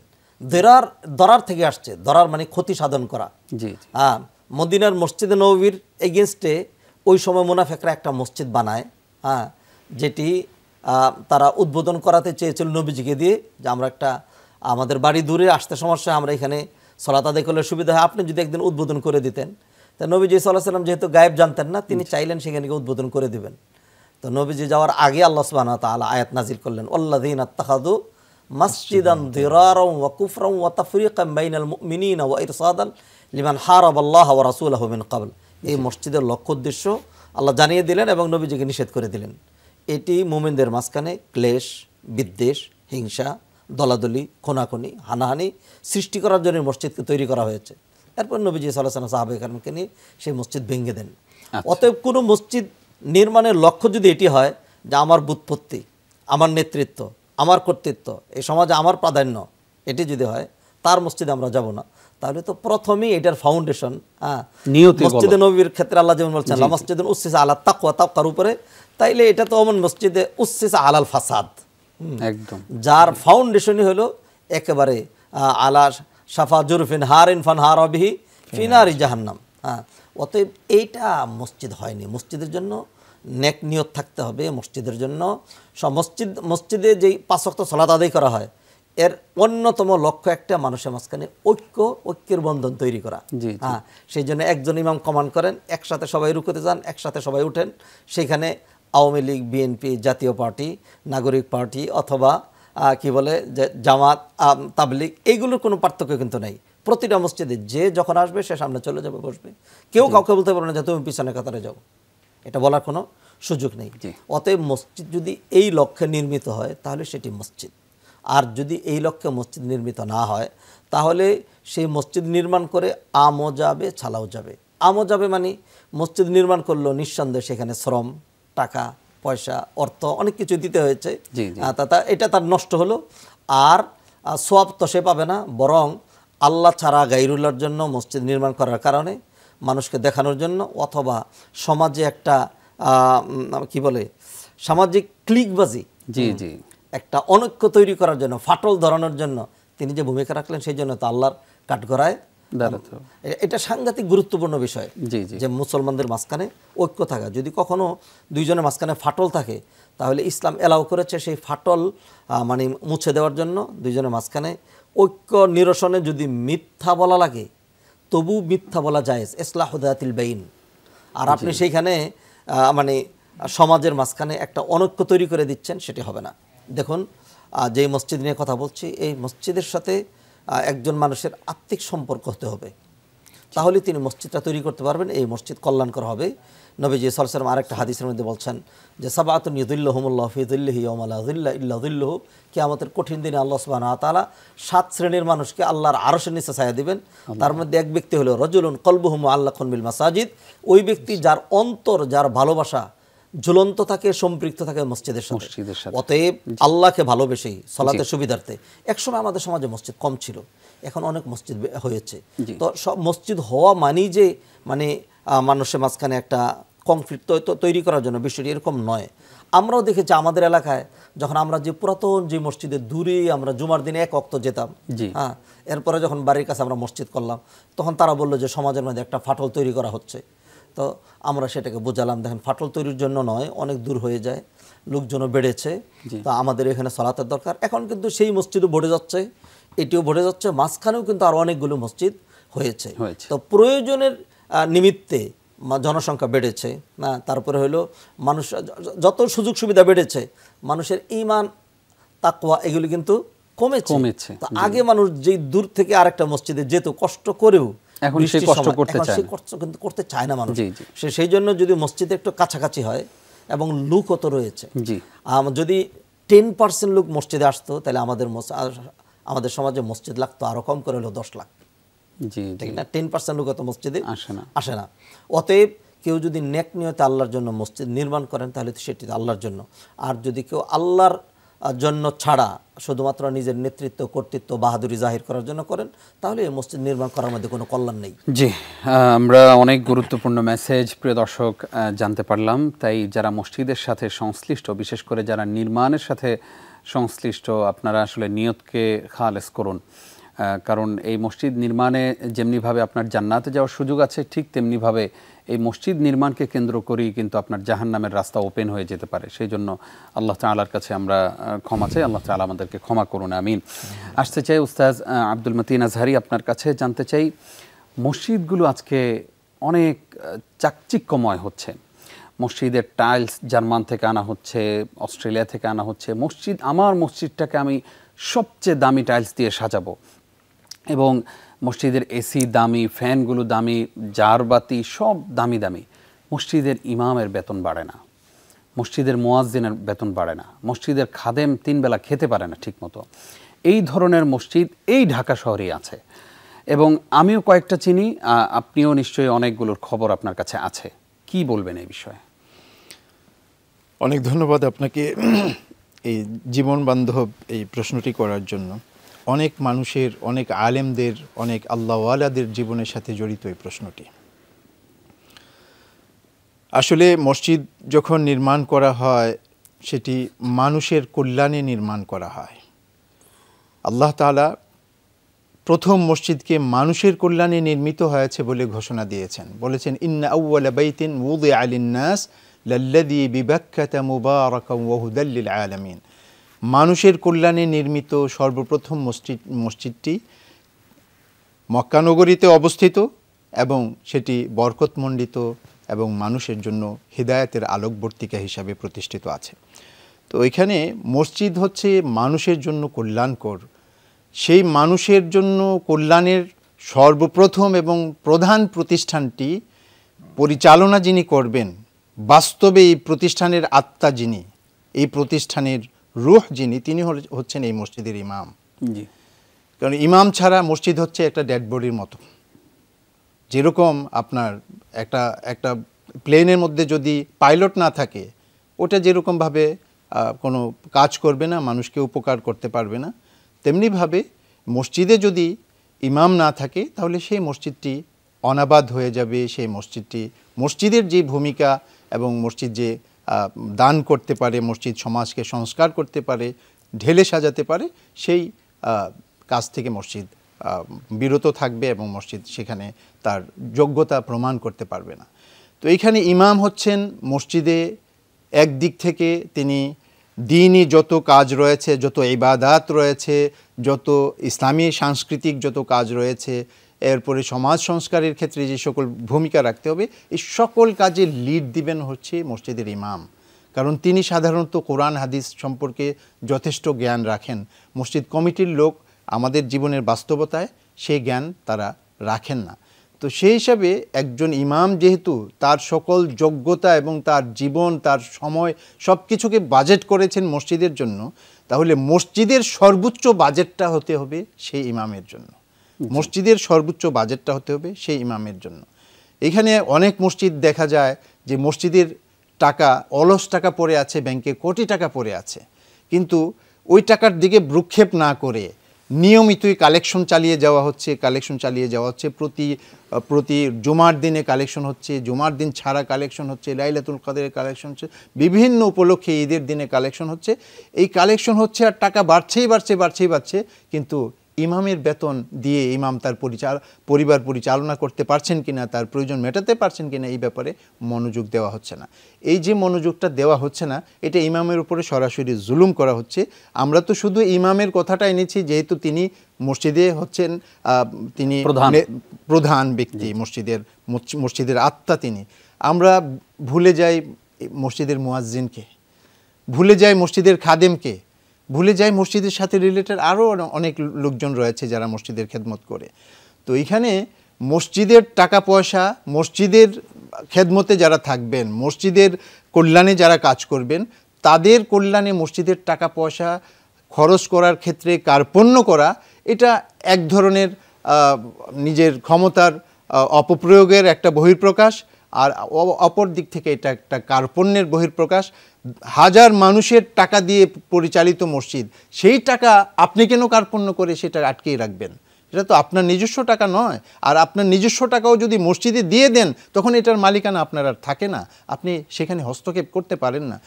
দরার থেকে আসছে, দরার মানে ক্ষতি সাধন করা। মদিনার মসজিদে নববীর এগেনস্টে ওই সময় মুনাফিকরা একটা মসজিদ বানায়, যেটি তারা উদ্বোধন করাতে চেয়েছিল নবীজিকে দিয়ে, যে আমরা একটা, আমাদের বাড়ি দূরে আসতে সমস্যা, আমরা এখানে সালাত আদায় করলে সুবিধা হয়, আপনি যদি একদিন উদ্বোধন করে দিতেন। তা নবীজি সাল্লাল্লাহু আলাইহি ওয়াসাল্লাম যেহেতু গায়েব জানতেন না, তিনি চাইলেন সেখানে উদ্বোধন করে দিবেন। তো নবীজি যাওয়ার আগে আল্লাহ সুবহানাহু ওয়া তাআলা আয়াত নাজিল করলেন, ওয়াল্লাযীনা ইত্তাখাযু মাসজিদান দিরারাও ওয়া কুফরাও ওয়া তাফরীকাম বাইনাল মুমিনিনা ওয়া ইরসাদান লিমান হারাবাল্লাহ ওয়া রাসূলাহু মিন ক্বাবল। এই মসজিদের লক্ষ্য উদ্দেশ্য আল্লাহ জানিয়ে দিলেন এবং নবীজিকে নিষেধ করে দিলেন। এটি মুমিনদের মাঝখানে ক্লেশ, বিদ্বেষ, হিংসা, দলাদলি, খুনাখুনি, হানাহানি সৃষ্টি করার জন্য মসজিদকে তৈরি করা হয়েছে। এরপর নবীজি সাল্লাল্লাহু আলাইহি ওয়াসাল্লাম সাহাবায়ে কেরামকে নিয়ে সেই মসজিদ ভেঙে দেন। অতএব কোনো মসজিদ নির্মাণের লক্ষ্য যদি এটি হয় যে আমার বুৎপত্তি, আমার নেতৃত্ব, আমার কর্তৃত্ব, এই সমাজে আমার প্রাধান্য, এটি যদি হয়, তার মসজিদে আমরা যাব না। তাহলে তো প্রথমেই এটার ফাউন্ডেশন, মসজিদে নববীর ক্ষেত্রে আল্লাহ যেমন বলছেন লা মাসজিদুন উসসিসা আলা তাকওয়া, তাকওয়ার উপরে, তাইলে এটা তো অমন মসজিদে উসসিসা আলাল ফাসাদ, একদম, যার ফাউন্ডেশনই হলো একেবারে আলা শাফা জুরফিন হারিন ফানহারা বিহি ফি নারি জাহান্নাম। অতএব এইটা মসজিদ হয়নি। মসজিদের জন্য নেক নিয়ত থাকতে হবে। মসজিদের জন্য মসজিদে যেই 5 ওয়াক্ত সালাত আদায় করা হয়, এর অন্যতম লক্ষ্য একটা, মানুষের মাঝখানে ঐক্যের বন্ধন তৈরি করা। সেই জন্য একজন ইমাম কমান্ড করেন, একসাথে সবাই রুকুতে যান, একসাথে সবাই উঠেন। সেখানে আওয়ামী লীগ, বিএনপি, জাতীয় পার্টি, নাগরিক পার্টি অথবা কি বলে যে জামাত, তাবলিগ, এইগুলোর কোনো পার্থক্য কিন্তু নেই। প্রতিটা মসজিদে যে যখন আসবে সে সামনে চলে যাবে, বসবে। কেউ কাউকে বলতে পারবে না যে তুমি পিছনে কাতারে যাও, এটা বলার কোনো সুযোগ নেই। অতএব মসজিদ যদি এই লক্ষ্যে নির্মিত হয় তাহলে সেটি মসজিদ। আর যদি এই লক্ষ্যে মসজিদ নির্মিত না হয়, তাহলে সেই মসজিদ নির্মাণ করে আমও যাবে, ছালাও যাবে। আমও যাবে মানে মসজিদ নির্মাণ করলো, নিঃসন্দেহে সেখানে শ্রম, টাকা পয়সা, অর্থ অনেক কিছু দিতে হয়েছে, এটা তার নষ্ট হলো। আর সওয়াব তো সে পাবে না, বরং আল্লাহ ছাড়া গায়রুল্লাহর জন্য মসজিদ নির্মাণ করার কারণে, মানুষকে দেখানোর জন্য, অথবা সমাজে একটা কি বলে সামাজিক ক্লিকবাজি, একটা অনৈক্য তৈরি করার জন্য, ফাটল ধরানোর জন্য তিনি যে ভূমিকা রাখলেন, সেই জন্য তো আল্লাহর কাঠগড়ায় দাঁড়াতে হবে। এটা সাংঘাতিক গুরুত্বপূর্ণ বিষয় জি জি যে মুসলমানদের মাঝখানে ঐক্য থাকা। যদি কখনো দুইজনের মাঝখানে ফাটল থাকে তাহলে ইসলাম এলাও করেছে সেই ফাটল মানে মুছে দেওয়ার জন্য দুইজনের মাঝখানে ঐক্য নিরসনে যদি মিথ্যা বলা লাগে তবু মিথ্যা বলা জায়েজ, ইসলাহুদাতিল বাইন। আর আপনি সেইখানে মানে সমাজের মাঝখানে একটা অনৈক্য তৈরি করে দিচ্ছেন, সেটি হবে না। দেখুন যে মসজিদ নিয়ে কথা বলছি, এই মসজিদের সাথে একজন মানুষের আত্মিক সম্পর্ক হতে হবে, তাহলে তিনি মসজিদটা তৈরি করতে পারবেন, এই মসজিদ কল্যাণকর হবে। নবীজি সাল্লাল্লাহু আলাইহি ওয়াসাল্লাম আরেকটা হাদিসের মধ্যে বলছেন যে সাবাতুন ইযিল্লুহুমুল্লাহু ফি যিল্লিহি ইয়াওমা লা যিল্লা ইল্লা যিল্লুহু, কিয়ামতের কঠিন দিনে আল্লাহ সুবহানাহু ওয়া তাআলা 7 শ্রেণীর মানুষকে আল্লাহর আরশের নিচে ছায়া দিবেন। তার মধ্যে এক ব্যক্তি হলো রাজুলুন কলবুহু মুআল্লাকুন বিল মাসাজিদ, ওই ব্যক্তি যার অন্তর, যার ভালোবাসা ঝুলন্ত থাকে, সম্পৃক্ত থাকে মসজিদের সাথে। অতএব আল্লাহকে ভালোবেসেই সালাতের সুবিধার্থে, একসময় আমাদের সমাজে মসজিদ কম ছিল, এখন অনেক মসজিদ হয়েছে। তো সব মসজিদ হওয়া মানেই যে মানে মানুষের মাঝখানে একটা কনফ্লিক্ট তৈরি করার জন্য, বিষয়টি এরকম নয়। আমরাও দেখেছি আমাদের এলাকায় যখন আমরা যে পুরাতন যে মসজিদে দূরে আমরা জুমার দিনে এক ওয়াক্ত যেতাম, হ্যাঁ, এরপরে যখন বাড়ির কাছে আমরা মসজিদ করলাম তখন তারা বললো যে সমাজের মধ্যে একটা ফাটল তৈরি করা হচ্ছে। তো আমরা সেটাকে বোঝালাম, দেখেন ফাটল তৈরির জন্য নয়, অনেক দূর হয়ে যায়, লোকজনও বেড়েছে, তো আমাদের এখানে সালাতের দরকার। এখন কিন্তু সেই মসজিদও ভরে যাচ্ছে, এটিও ভরে যাচ্ছে, মাঝখানেও কিন্তু আরও অনেকগুলো মসজিদ হয়েছে। তো প্রয়োজনের নিমিত্তে জনসংখ্যা বেড়েছে না, তারপরে হলো মানুষ যত সুযোগ সুবিধা বেড়েছে, মানুষের ঈমান তাকওয়া এগুলি কিন্তু কমেছে। তো আগে মানুষ যেই দূর থেকে আরেকটা মসজিদে যেত কষ্ট করেও, এখন সেই কষ্ট কিন্তু করতে চায় না মানুষ। সেই জন্য যদি মসজিদ একটু কাছাকাছি হয় এবং লোকও তো রয়েছে, যদি 10% লোক মসজিদে আসতো তাহলে আমাদের সমাজে মসজিদ লাগতো আরো কম করে হলো 10 লাখ। ঠিক না? 10% লোক তো মসজিদে আসে না। অতএব কেউ যদি নেক নিয়তে আল্লাহর জন্য মসজিদ নির্মাণ করেন তাহলে সেটি আল্লাহর জন্য। আর যদি কেউ আল্লাহর জন্য ছাড়া শুধুমাত্র নিজের নেতৃত্ব, কর্তৃত্ব, বাহাদুরি জাহির করার জন্য করেন, তাহলে এই মসজিদ নির্মাণ করার মধ্যে কোনো কল্যাণ নেই। জি, আমরা অনেক গুরুত্বপূর্ণ মেসেজ প্রিয় দর্শক জানতে পারলাম। তাই যারা মসজিদের সাথে সংশ্লিষ্ট, বিশেষ করে যারা নির্মাণের সাথে সংশ্লিষ্ট, আপনারা আসলে নিয়তকে খালেস করুন। কারণ এই মসজিদ নির্মাণে যেমনিভাবে আপনার জান্নাতে যাওয়ার সুযোগ আছে, ঠিক তেমনিভাবে এই মসজিদ নির্মাণকে কেন্দ্র করেই কিন্তু আপনার জাহান্নামের রাস্তা ওপেন হয়ে যেতে পারে। সেই জন্য আল্লাহ তাআলার কাছে আমরা ক্ষমা চাই, আল্লাহ তাআলা আমাদেরকে ক্ষমা করুন, আমিন। আসতে চাই উস্তাজ আব্দুল মতিন আজহারী, আপনার কাছে জানতে চাই, মসজিদগুলো আজকে অনেক চাকচিক্যময় হচ্ছে। মসজিদের টাইলস জার্মান থেকে আনা হচ্ছে, অস্ট্রেলিয়া থেকে আনা হচ্ছে। আমার মসজিদটাকে আমি সবচেয়ে দামি টাইলস দিয়ে সাজাবো, এবং মসজিদের এসি দামি, ফ্যানগুলো দামি, জারবাতি সব দামি দামি। মসজিদের ইমামের বেতন বাড়ে না, মসজিদের মুয়াজ্জিনের বেতন বাড়ে না, মসজিদের খাদেম 3 বেলা খেতে পারে না ঠিকমতো। এই ধরনের মসজিদ এই ঢাকা শহরেই আছে, এবং আমিও কয়েকটা চিনি, আপনিও নিশ্চয়ই অনেকগুলোর খবর আপনার কাছে আছে। কি বলবেন এই বিষয়ে? অনেক ধন্যবাদ আপনাকে এই জীবন বান্ধব এই প্রশ্নটি করার জন্য। অনেক মানুষের, অনেক আলেমদের, অনেক আল্লাহওয়ালাদের জীবনের সাথে জড়িত এই প্রশ্নটি। আসলে মসজিদ যখন নির্মাণ করা হয় সেটি মানুষের কল্যাণে নির্মাণ করা হয়। আল্লাহ তাআলা প্রথম মসজিদকে মানুষের কল্যাণে নির্মিত হয়েছে বলে ঘোষণা দিয়েছেন, বলেছেন ইন্না আউওয়ালা বাইতিন উযিআ লিন-নাস লাল্লাযী বিবাক্কাতা মুবারাকান ওয়া হুদাল লিল আলামিন। মানুষের কল্যাণে নির্মিত সর্বপ্রথম মসজিদটি মক্কা নগরীতে অবস্থিত, এবং সেটি বরকতমণ্ডিত এবং মানুষের জন্য হিদায়াতের আলোকবর্তিকা হিসাবে প্রতিষ্ঠিত আছে। তো এখানে মসজিদ হচ্ছে মানুষের জন্য কল্যাণকর। সেই মানুষের জন্য কল্যাণের সর্বপ্রথম এবং প্রধান প্রতিষ্ঠানটি পরিচালনা যিনি করবেন, বাস্তবে এই প্রতিষ্ঠানের আত্মা যিনি, এই প্রতিষ্ঠানের রূহ যিনি, তিনি হচ্ছেন এই মসজিদের ইমাম। কারণ ইমাম ছাড়া মসজিদ হচ্ছে একটা ডেড বডির মতো। যেরকম আপনার একটা প্লেনের মধ্যে যদি পাইলট না থাকে, ওটা যেরকমভাবে কোনো কাজ করবে না, মানুষকে উপকার করতে পারবে না, তেমনিভাবে মসজিদে যদি ইমাম না থাকে তাহলে সেই মসজিদটি অনাবাদ হয়ে যাবে। সেই মসজিদের যে ভূমিকা এবং মসজিদ যে দান করতে পারে, মসজিদ সমাজকে সংস্কার করতে পারে, ঢেলে সাজাতে পারে, সেই কাজ থেকে মসজিদ বিরত থাকবে এবং মসজিদ সেখানে তার যোগ্যতা প্রমাণ করতে পারবে না। তো এইখানে ইমাম হচ্ছেন মসজিদে একদিক থেকে তিনি দ্বীনি যত কাজ রয়েছে, যত ইবাদাত রয়েছে, যত ইসলামী সাংস্কৃতিক যত কাজ রয়েছে, এরপরে সমাজ সংস্কারের ক্ষেত্রে যে সকল ভূমিকা রাখতে হবে, এই সকল কাজে লিড দিবেন হচ্ছে মসজিদের ইমাম। কারণ তিনি সাধারণত কোরআন হাদিস সম্পর্কে যথেষ্ট জ্ঞান রাখেন। মসজিদ কমিটির লোক আমাদের জীবনের বাস্তবতায় সেই জ্ঞান তারা রাখেন না। তো সেই হিসাবে একজন ইমাম যেহেতু তার সকল যোগ্যতা এবং তার জীবন, তার সময় সব কিছুকে বাজেট করেছেন মসজিদের জন্য, তাহলে মসজিদের সর্বোচ্চ বাজেটটা হতে হবে সেই ইমামের জন্য। মসজিদের সর্বোচ্চ বাজেটটা হতে হবে সেই ইমামের জন্য। এখানে অনেক মসজিদ দেখা যায় যে মসজিদের টাকা, অলস টাকা পড়ে আছে ব্যাংকে, কোটি টাকা পড়ে আছে, কিন্তু ওই টাকার দিকে ভ্রুক্ষেপ না করে নিয়মিতই কালেকশন চালিয়ে যাওয়া হচ্ছে। প্রতি জুমার দিনে কালেকশন হচ্ছে, জুমার দিন ছাড়া কালেকশন হচ্ছে, লাইলাতুল কদরের কালেকশন হচ্ছে, বিভিন্ন উপলক্ষে ঈদের দিনে কালেকশন হচ্ছে। এই কালেকশন হচ্ছে আর টাকা বাড়ছে, কিন্তু ইমামের বেতন দিয়ে ইমাম তার পরিবার পরিচালনা করতে পারছেন কিনা, তার প্রয়োজন মেটাতে পারছেন কিনা, এই ব্যাপারে মনোযোগ দেওয়া হচ্ছে না। এই যে মনোযোগটা দেওয়া হচ্ছে না, এটা ইমামের উপরে সরাসরি জুলুম করা হচ্ছে। আমরা তো শুধু ইমামের কথাটা এনেছি যেহেতু তিনি মসজিদে হচ্ছেন, তিনি প্রধান ব্যক্তি, মসজিদের আত্মা তিনি। আমরা ভুলে যাই মসজিদের মুয়াজ্জিনকে, ভুলে যাই মসজিদের খাদেমকে, ভুলে যায় মসজিদের সাথে রিলেটেড আরও অনেক লোকজন রয়েছে যারা মসজিদের খেদমত করে। তো এখানে মসজিদের টাকা পয়সা, মসজিদের খেদমতে যারা থাকবেন, মসজিদের কল্যাণে যারা কাজ করবেন, তাদের কল্যাণে মসজিদের টাকা পয়সা খরচ করার ক্ষেত্রে কার্পণ্য করা, এটা এক ধরনের নিজের ক্ষমতার অপপ্রয়োগের একটা বহিঃপ্রকাশ। আর অপর দিক থেকে এটা একটা কার্পণ্যের বহিঃপ্রকাশ। হাজার মানুষের টাকা দিয়ে পরিচালিত মসজিদ, সেই টাকা আপনি কেন কার্পণ্য করে সেটা আটকেই রাখবেন? এটা তো আপনার নিজস্ব টাকা নয়। আর আপনার নিজস্ব টাকাও যদি মসজিদে দিয়ে দেন, তখন এটার মালিকানা আপনার আর থাকে না, আপনি সেখানে হস্তক্ষেপ করতে পারেন না।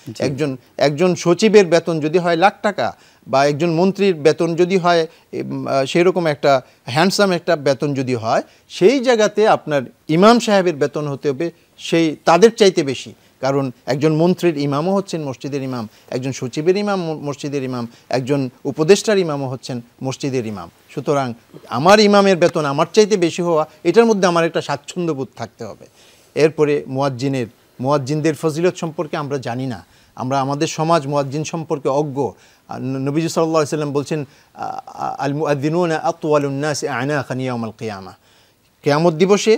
একজন সচিবের বেতন যদি হয় লাখ টাকা, বা একজন মন্ত্রীর বেতন যদি হয় সেরকম একটা হ্যান্ডসাম একটা বেতন যদি হয়, সেই জায়গাতে আপনার ইমাম সাহেবের বেতন হতে হবে সেই তাদের চাইতে বেশি। কারণ একজন মন্ত্রীর ইমামও হচ্ছেন মসজিদের ইমাম, একজন সচিবের ইমাম মসজিদের ইমাম, একজন উপদেষ্টার ইমামও হচ্ছেন মসজিদের ইমাম। সুতরাং আমার ইমামের বেতন আমার চাইতে বেশি হওয়া, এটার মধ্যে আমার একটা স্বাচ্ছন্দ্যবোধ থাকতে হবে। এরপরে মুয়াজ্জিনদের ফজিলত সম্পর্কে আমরা জানি না, আমরা আমাদের সমাজ মুয়াজ্জিন সম্পর্কে অজ্ঞ। নবীজি সাল্লাল্লাহু আলাইহি ওয়াসাল্লাম বলছেন, আল মুআদ্দিনুনা আতওয়ালুন নাস আ'নাকান ইয়াউমাল কিয়ামাহ, কিয়ামত দিবসে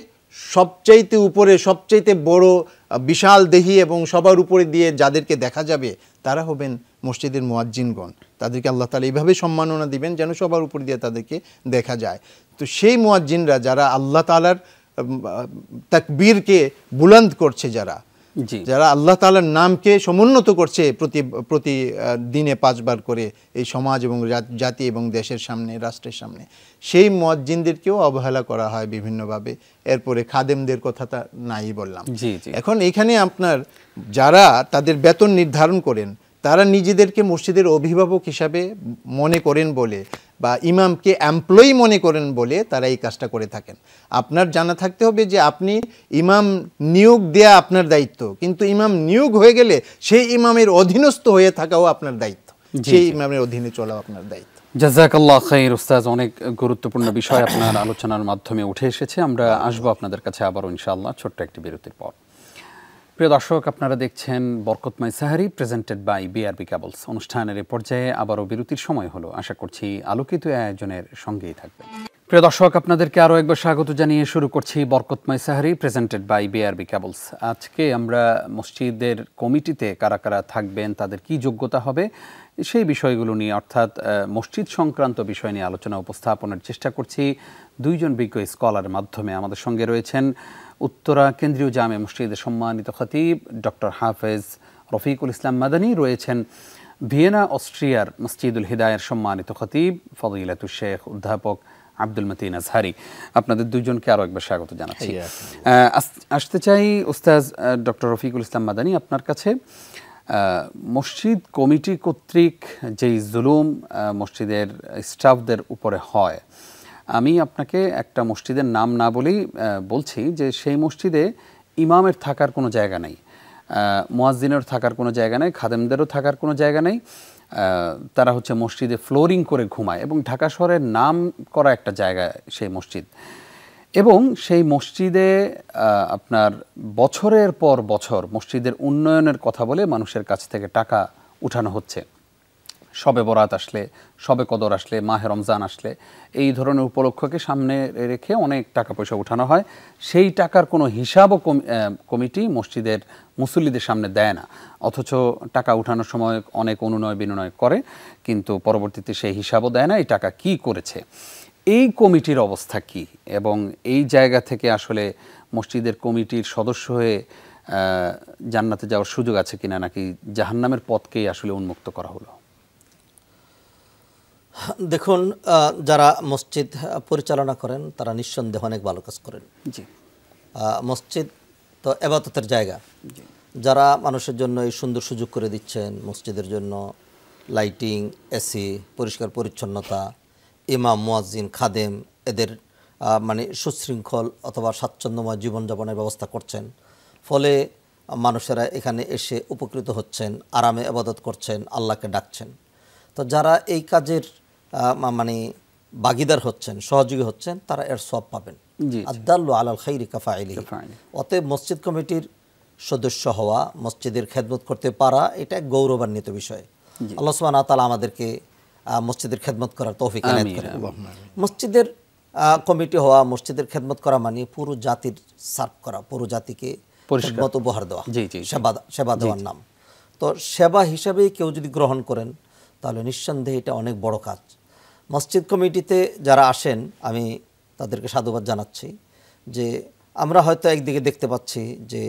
সবচাইতে উপরে, সবচাইতে বড়, বিশাল দেহি এবং সবার উপরে দিয়ে যাদেরকে দেখা যাবে, তারা হবেন মসজিদের মুয়াজ্জিনগণ। তাদেরকে আল্লাহ তাআলা এইভাবে সম্মাননা দিবেন যেন সবার উপর দিয়ে তাদেরকে দেখা যায়। তো সেই মুয়াজ্জিনরা যারা আল্লাহ তাআলার তাকবীরকে বুলন্দ করছে, যারা আল্লাহ তাআলার নামকে সমুন্নত করছে প্রতি দিনে 5 বার করে এই সমাজ এবং জাতি এবং দেশের সামনে, রাষ্ট্রের সামনে, সেই মুয়াজ্জিনদেরকেও অবহেলা করা হয় বিভিন্নভাবে। এরপরে খাদেমদের কথা তা নাই বললাম। এখন এখানে আপনার যারা তাদের বেতন নির্ধারণ করেন, তারা নিজেদেরকে মসজিদের অভিভাবক হিসাবে মনে করেন বলে, বা ইমামকে এমপ্লয়ি মনে করেন বলে তারা এই কাজটা করে থাকেন। আপনার জানা থাকতে হবে যে আপনি ইমাম নিয়োগ দেয়া আপনার দায়িত্ব, কিন্তু ইমাম নিয়োগ হয়ে গেলে সেই ইমামের অধীনস্থ হয়ে থাকাও আপনার দায়িত্ব, সেই ইমামের অধীনে চলাও আপনার দায়িত্ব। জাযাকাল্লাহ খাইর উস্তাদ, অনেক গুরুত্বপূর্ণ বিষয় আপনার আলোচনার মাধ্যমে উঠে এসেছে। আমরা আসবো আপনাদের কাছে আবারও ইনশাআল্লাহ ছোট্ট একটি বিরতির পর। প্রিয় দর্শক, আপনারা দেখছেন বরকতময় সাহারি প্রেজেন্টেড বাই বিআরবি কেবলস। অনুষ্ঠানের এই পর্যায়ে আবারও বিরতির সময় হলো। আশা করছি আলোকিত আয়োজনের সঙ্গেই থাকবেন। প্রিয় দর্শক, আপনাদেরকে আরও একবার স্বাগত জানিয়ে শুরু করছি বরকতময় সাহারি প্রেজেন্টেড বাই বিআরবি কেবলস। আজকে আমরা মসজিদের কমিটিতে কারা কারা থাকবেন, তাদের কি যোগ্যতা হবে, সেই বিষয়গুলো নিয়ে, অর্থাৎ মসজিদ সংক্রান্ত বিষয় নিয়ে আলোচনা উপস্থাপনের চেষ্টা করছি দুইজন বিজ্ঞ স্কলারের মাধ্যমে। আমাদের সঙ্গে রয়েছেন উত্তরা কেন্দ্রীয় জামে মসজিদের সম্মানিত খতিব ডক্টর হাফেজ রফিকুল ইসলাম মাদানী, রয়েছেন ভিয়েনা অস্ট্রিয়ার মসজিদুল হিদায়ার সম্মানিত খতিব ফদিলাতুল শেখ অধ্যাপক আব্দুল মতিন আজহারি। আপনাদের দুইজনকে আরও একবার স্বাগত জানাচ্ছি। আসতে চাই উস্তাদ ডক্টর রফিকুল ইসলাম মাদানী, আপনার কাছে। মসজিদ কমিটি কর্তৃক যেই জুলুম মসজিদের স্টাফদের উপরে হয়, আমি আপনাকে একটা মসজিদের নাম না বলেই বলছি যে সেই মসজিদে ইমামের থাকার কোনো জায়গা নেই, মুয়াজ্জিনের থাকার কোনো জায়গা নেই, খাদেমদেরও থাকার কোনো জায়গা নেই। তারা হচ্ছে মসজিদে ফ্লোরিং করে ঘুমায় এবং ঢাকা শহরের নাম করা একটা জায়গা সেই মসজিদ। এবং সেই মসজিদে আপনার বছরের পর বছর মসজিদের উন্নয়নের কথা বলে মানুষের কাছ থেকে টাকা উঠানো হচ্ছে। শবে বরাত আসলে, শবে কদর আসলে, মাহে রমজান আসলে এই ধরনের উপলক্ষকে সামনে রেখে অনেক টাকা পয়সা উঠানো হয়। সেই টাকার কোনো হিসাবও কমিটি মসজিদের মুসল্লিদের সামনে দেয় না, অথচ টাকা উঠানোর সময় অনেক অনুনয় বিনয় করে, কিন্তু পরবর্তীতে সেই হিসাবও দেয় না এই টাকা কি করেছে। এই কমিটির অবস্থা কি, এবং এই জায়গা থেকে আসলে মসজিদের কমিটির সদস্য হয়ে জান্নাতে যাওয়ার সুযোগ আছে কিনা, নাকি জাহান্নামের পথকেই আসলে উন্মুক্ত করা হলো? দেখুন, যারা মসজিদ পরিচালনা করেন তারা নিঃসন্দেহে অনেক ভালো কাজ করেন। জি, মসজিদ তো ইবাদতের জায়গা। যারা মানুষের জন্য এই সুন্দর সুযোগ করে দিচ্ছেন, মসজিদের জন্য লাইটিং, এসি, পরিষ্কার পরিচ্ছন্নতা, ইমাম, মুয়াজ্জিন, খাদেম, এদের মানে সুশৃঙ্খল অথবা স্বাচ্ছন্দ্যময় জীবনযাপনের ব্যবস্থা করছেন, ফলে মানুষেরা এখানে এসে উপকৃত হচ্ছেন, আরামে ইবাদত করছেন, আল্লাহকে ডাকছেন। তো যারা এই কাজের মানে ভাগীদার হচ্ছেন, সহযোগী হচ্ছেন, তারা এর সওয়াব পাবেন। আদাল্লু আলাল খাইরি কাফাইলিহি। অতএব মসজিদ কমিটির সদস্য হওয়া, মসজিদের খেদমত করতে পারা, এটা এক গৌরবান্বিত বিষয়। আল্লাহ সুবহানাহু ওয়া তাআলা আমাদেরকে মসজিদের খেদমত করার তৌফিক এনায়েত করেন। মসজিদের কমিটি হওয়া, মসজিদের খেদমত করা মানে পুরো জাতির সার্ভ করা, পুরো জাতিকে খেদমত উপহার দেওয়া, সেবা দেওয়ার নাম। তো সেবা হিসাবেই কেউ যদি গ্রহণ করেন তাহলে নিঃসন্দেহে এটা অনেক বড় কাজ। মসজিদ কমিটিতে যারা আসেন আমি তাদেরকে সাধুবাদ জানাচ্ছি যে আমরা হয়তো একদিকে দেখতে পাচ্ছি যে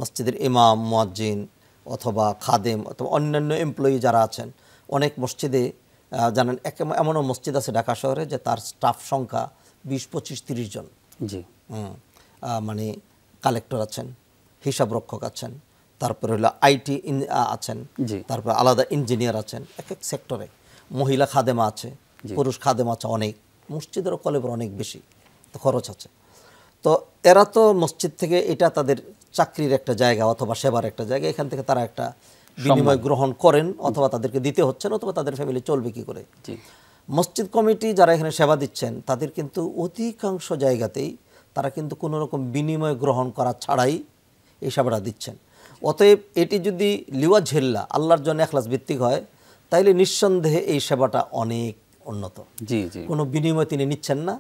মসজিদের ইমাম, মুয়াজ্জিন অথবা খাদেম অথবা অন্যান্য এমপ্লয়ি যারা আছেন, অনেক মসজিদে জানেন এমনও মসজিদ আছে ঢাকা শহরে যে তার স্টাফ সংখ্যা 20, 25, 30 জন। জি, মানে কালেক্টর আছেন, হিসাব রক্ষক আছেন, তারপরে হলো আইটি আছেন, তারপরে আলাদা ইঞ্জিনিয়ার আছেন, এক এক সেক্টরে। মহিলা খাদেমা আছে, পুরুষ খাদেমা আছে অনেক। মসজিদেরও কলেবর অনেক বেশি, তো খরচ আছে। তো এরা তো মসজিদ থেকে এটা তাদের চাকরির একটা জায়গা অথবা সেবার একটা জায়গা, এখান থেকে তারা একটা বিনিময় গ্রহণ করেন, অথবা তাদেরকে দিতে হচ্ছেন, অথবা তাদের ফ্যামিলি চলবে কি করে। মসজিদ কমিটি যারা এখানে সেবা দিচ্ছেন তাদের কিন্তু অধিকাংশ জায়গাতেই তারা কিন্তু কোনো রকম বিনিময় গ্রহণ করা ছাড়াই এই সেবাটা দিচ্ছেন। অতএব এটি যদি লিওয়া ঝেল্লা আল্লাহর জন্য এখলাস ভিত্তিক হয়, তাইলে নিঃসন্দেহে এই সেবাটা অনেক উন্নত। কোনো বিনিময় তিনি নিচ্ছেন না,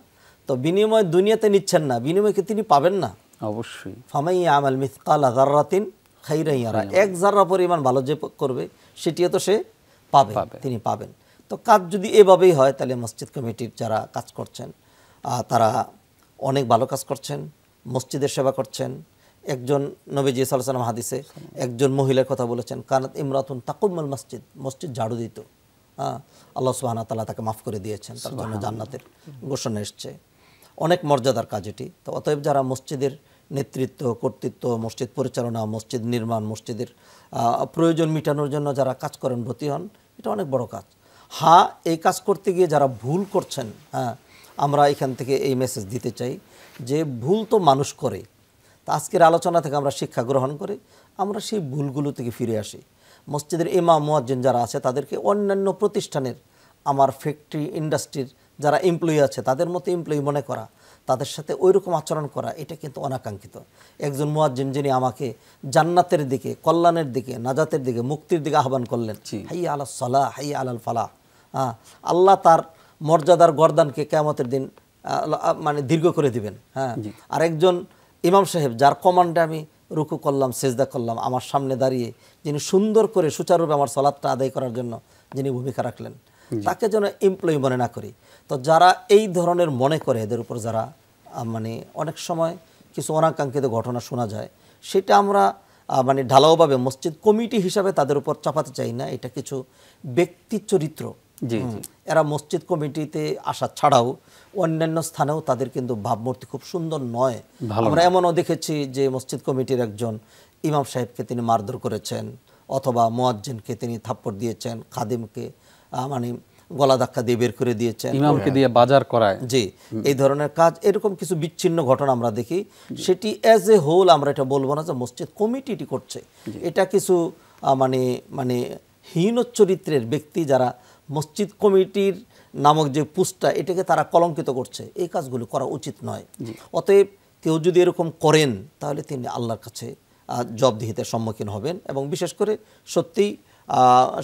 তো বিনিময় দুনিয়াতে নিচ্ছেন না, বিনিময়কে তিনি পাবেন না অবশ্যই। ফামাই আমাল মিসকালা যাররাতিন খাইরান ইয়ারা, এক যাররা পরিমাণ ভালো যে করবে সেটিও তো সে পাবে, তিনি পাবেন। তো কাজ যদি এভাবেই হয় তাহলে মসজিদ কমিটির যারা কাজ করছেন তারা অনেক ভালো কাজ করছেন, মসজিদের সেবা করছেন। একজন নবীজি সাল্লাল্লাহু আলাইহি ওয়াসাল্লাম হাদিসে একজন মহিলার কথা বলেছেন, কানাত ইমরাতুন তাকুমুল মসজিদ, মসজিদ ঝাড়ু দিত। আল্লাহ সুবহানাহু ওয়া তাআলা তাকে মাফ করে দিয়েছেন, তার জন্য জান্নাতের ঘোষণা এসছে। অনেক মর্যাদার কাজ এটি। তো অতএব যারা মসজিদের নেতৃত্ব, কর্তৃত্ব, মসজিদ পরিচালনা, মসজিদ নির্মাণ, মসজিদের প্রয়োজন মেটানোর জন্য যারা কাজ করেন, ব্রতী হন, এটা অনেক বড় কাজ। হ্যাঁ, এই কাজ করতে গিয়ে যারা ভুল করছেন, আমরা এখান থেকে এই মেসেজ দিতে চাই যে ভুল তো মানুষ করে। তা আজকের আলোচনা থেকে আমরা শিক্ষা গ্রহণ করে আমরা সেই ভুলগুলো থেকে ফিরে আসি। মসজিদের ইমাম, মুয়াজ্জিন যারা আছে তাদেরকে অন্যান্য প্রতিষ্ঠানের, আমার ফ্যাক্টরি, ইন্ডাস্ট্রির যারা এমপ্লয়ি আছে তাদের মতো এমপ্লয়ি মনে করা, তাদের সাথে ওই রকম আচরণ করা, এটা কিন্তু অনাকাঙ্ক্ষিত। একজন মুয়াজ্জিন যিনি আমাকে জান্নাতের দিকে, কল্যাণের দিকে, নাজাতের দিকে, মুক্তির দিকে আহ্বান করলেন, হাইয়া আলাস সালাহ, হাইয়া আলাল ফালাহ। আল্লাহ তার মর্যাদার গর্দানকে কিয়ামতের দিন মানে দীর্ঘ করে দিবেন। আর একজন ইমাম সাহেব যার কমান্ডে আমি রুকু করলাম, সেজদা করলাম, আমার সামনে দাঁড়িয়ে যিনি সুন্দর করে সুচারুরূপে আমার সালাতটা আদায় করার জন্য যিনি ভূমিকা রাখলেন, তাকে যেন এমপ্লয়ি মনে না করি। তো যারা এই ধরনের মনে করে, এদের উপর যারা মানে অনেক সময় কিছু অনাকাঙ্ক্ষিত ঘটনা শোনা যায়, সেটা আমরা মানে ঢালাওভাবে মসজিদ কমিটি হিসাবে তাদের উপর চাপাতে চাই না। এটা কিছু ব্যক্তি চরিত্র, এরা মসজিদ কমিটিতে আসা ছাড়াও অন্যান্য স্থানেও তাদের কিন্তু ভাবমূর্তি খুব সুন্দর নয়। আমরা এমনও দেখেছি যে মসজিদ কমিটির একজন ইমাম সাহেবকে তিনি মারধর করেছেন, অথবা মুয়াজ্জিনকে তিনি থাপ্পড় দিয়েছেন, খাদিমকে মানে গলা ধাক্কা দিয়ে বের করে দিয়েছেন, ইমামকে দিয়ে বাজার করায়, জি এই ধরনের কাজ, এরকম কিছু বিচ্ছিন্ন ঘটনা আমরা দেখি। সেটি অ্যাজ এ হোল আমরা এটা বলবো না যে মসজিদ কমিটিটি করছে, এটা কিছু মানে মানে হীন চরিত্রের ব্যক্তি যারা মসজিদ কমিটির নামক যে পুস্টটা, এটাকে তারা কলঙ্কিত করছে। এই কাজগুলো করা উচিত নয়। অতএব কেউ যদি এরকম করেন তাহলে তিনি আল্লাহর কাছে জবাবদিহিতার সম্মুখীন হবেন। এবং বিশেষ করে সত্যি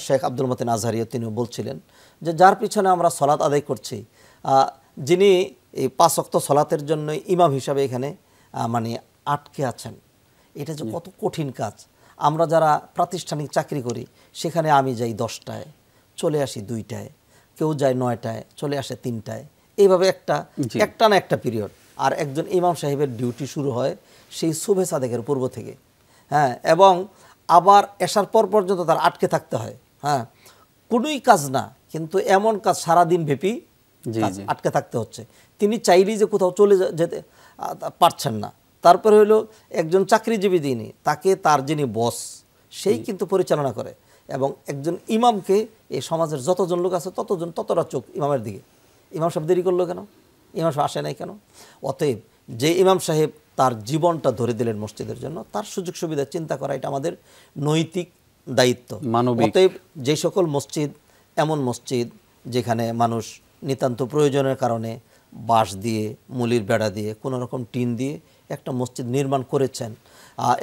শেখ আব্দুল মতিন আজহারিও তিনিও বলছিলেন যে যার পিছনে আমরা সলাত আদায় করছি, যিনি এই 5 ওয়াক্ত সলাতের জন্য ইমাম হিসাবে এখানে মানে আটকে আছেন, এটা যে কত কঠিন কাজ। আমরা যারা প্রাতিষ্ঠানিক চাকরি করি সেখানে আমি যাই 10টায়, চলে আসি 2টায়, কেউ যায় 9টায়, চলে আসে 3টায়, এইভাবে একটা না একটা পিরিয়ড। আর একজন ইমাম সাহেবের ডিউটি শুরু হয় সেই সুবহে সাদেকের পূর্ব থেকে, হ্যাঁ, এবং আবার এশার পর পর্যন্ত তার আটকে থাকতে হয়। হ্যাঁ, কোনোই কাজ না, কিন্তু এমন কাজ সারাদিন ব্যাপী আটকে থাকতে হচ্ছে। তিনি চাইলেই যে কোথাও চলে যেতে পারছেন না। তারপরে হলো একজন চাকরিজীবী, যিনি তাকে তার যিনি বস সেই কিন্তু পরিচালনা করে, এবং একজন ইমামকে এই সমাজের যতজন লোক আছে ততটা চোখ ইমামের দিকে। ইমাম সাহেব দেরি করলো কেন? ইমাম সাহেব আসে নাই কেন? অতএব যে ইমাম সাহেব তার জীবনটা ধরে দিলেন মসজিদের জন্য, তার সুযোগ সুবিধা চিন্তা করা এটা আমাদের নৈতিক দায়িত্ব, মানবিক। অতএব যে সকল মসজিদ, এমন মসজিদ যেখানে মানুষ নিতান্ত প্রয়োজনের কারণে বাঁশ দিয়ে, মুলির বেড়া দিয়ে, কোনো রকম টিন দিয়ে একটা মসজিদ নির্মাণ করেছেন,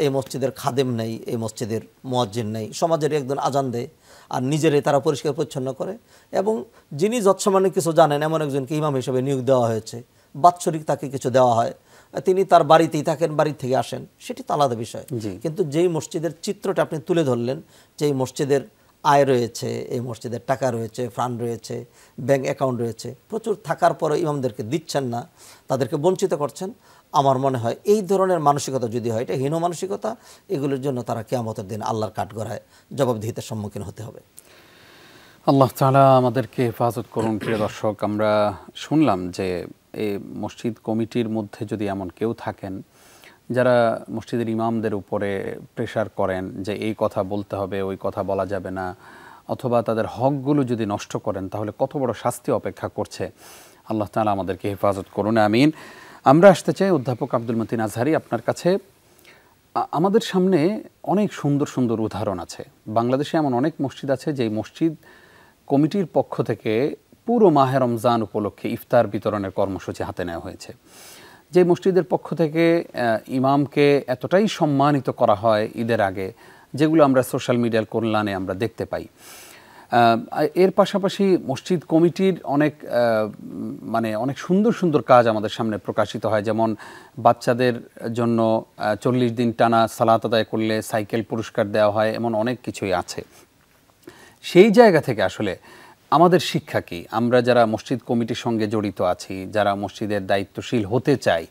এই মসজিদের খাদেম নেই, এই মসজিদের মুয়াজ্জিন নেই, সমাজের একজন আজান দেয় আর নিজেরাই তারা পরিষ্কার পরিচ্ছন্ন করে, এবং যিনি যৎসামান্য কিছু জানেন এমন একজনকে ইমাম হিসেবে নিয়োগ দেওয়া হয়েছে, বাৎসরিক তাকে কিছু দেওয়া হয়, তিনি তার বাড়িতেই থাকেন, বাড়ি থেকে আসেন, সেটি তো আলাদা বিষয়। কিন্তু যেই মসজিদের চিত্রটা আপনি তুলে ধরলেন, যেই মসজিদের আয় রয়েছে, এই মসজিদের টাকা রয়েছে, ফান্ড রয়েছে, ব্যাংক অ্যাকাউন্ট রয়েছে, প্রচুর থাকার পরে ইমামদেরকে দিচ্ছেন না, তাদেরকে বঞ্চিত করছেন, আমার মনে হয় এই ধরনের মানসিকতা যদি হয়, এটা হীন মানসিকতা, এগুলোর জন্য তারা কিয়ামতের দিন আল্লাহর কাঠগড়ায় জবাবদিহিতার সম্মুখীন হতে হবে। আল্লাহ তাআলা আমাদেরকে হেফাজত করুন। প্রিয় দর্শক, আমরা শুনলাম যে এই মসজিদ কমিটির মধ্যে যদি এমন কেউ থাকেন যারা মসজিদের ইমামদের উপরে প্রেশার করেন যে এই কথা বলতে হবে, ওই কথা বলা যাবে না, অথবা তাদের হকগুলো যদি নষ্ট করেন, তাহলে কত বড় শাস্তি অপেক্ষা করছে। আল্লাহ তাআলা আমাদেরকে হেফাজত করুন, আমিন। আমরা আসতে চাই অধ্যাপক আব্দুল মতিন আজহারী আপনার কাছে। আমাদের সামনে অনেক সুন্দর সুন্দর উদাহরণ আছে। বাংলাদেশে এমন অনেক মসজিদ আছে যে মসজিদ কমিটির পক্ষ থেকে পুরো মাহে রমজান উপলক্ষে ইফতার বিতরণের কর্মসূচি হাতে নেওয়া হয়েছে। যে মসজিদের পক্ষ থেকে ইমামকে এতটাই সম্মানিত করা হয় ঈদের আগে, যেগুলো আমরা সোশ্যাল মিডিয়ার কল্যাণে আমরা দেখতে পাই। এর পাশাপাশি মসজিদ কমিটির অনেক সুন্দর সুন্দর কাজ আমাদের সামনে প্রকাশিত হয়। যেমন বাচ্চাদের জন্য 40 দিন টানা সালাত আদায় করলে সাইকেল পুরস্কার দেওয়া হয়, এমন অনেক কিছুই আছে। সেই জায়গা থেকে আসলে আমাদের শিক্ষা কি? আমরা যারা মসজিদ কমিটির সঙ্গে জড়িত আছি, যারা মসজিদের দায়িত্বশীল হতে চাই,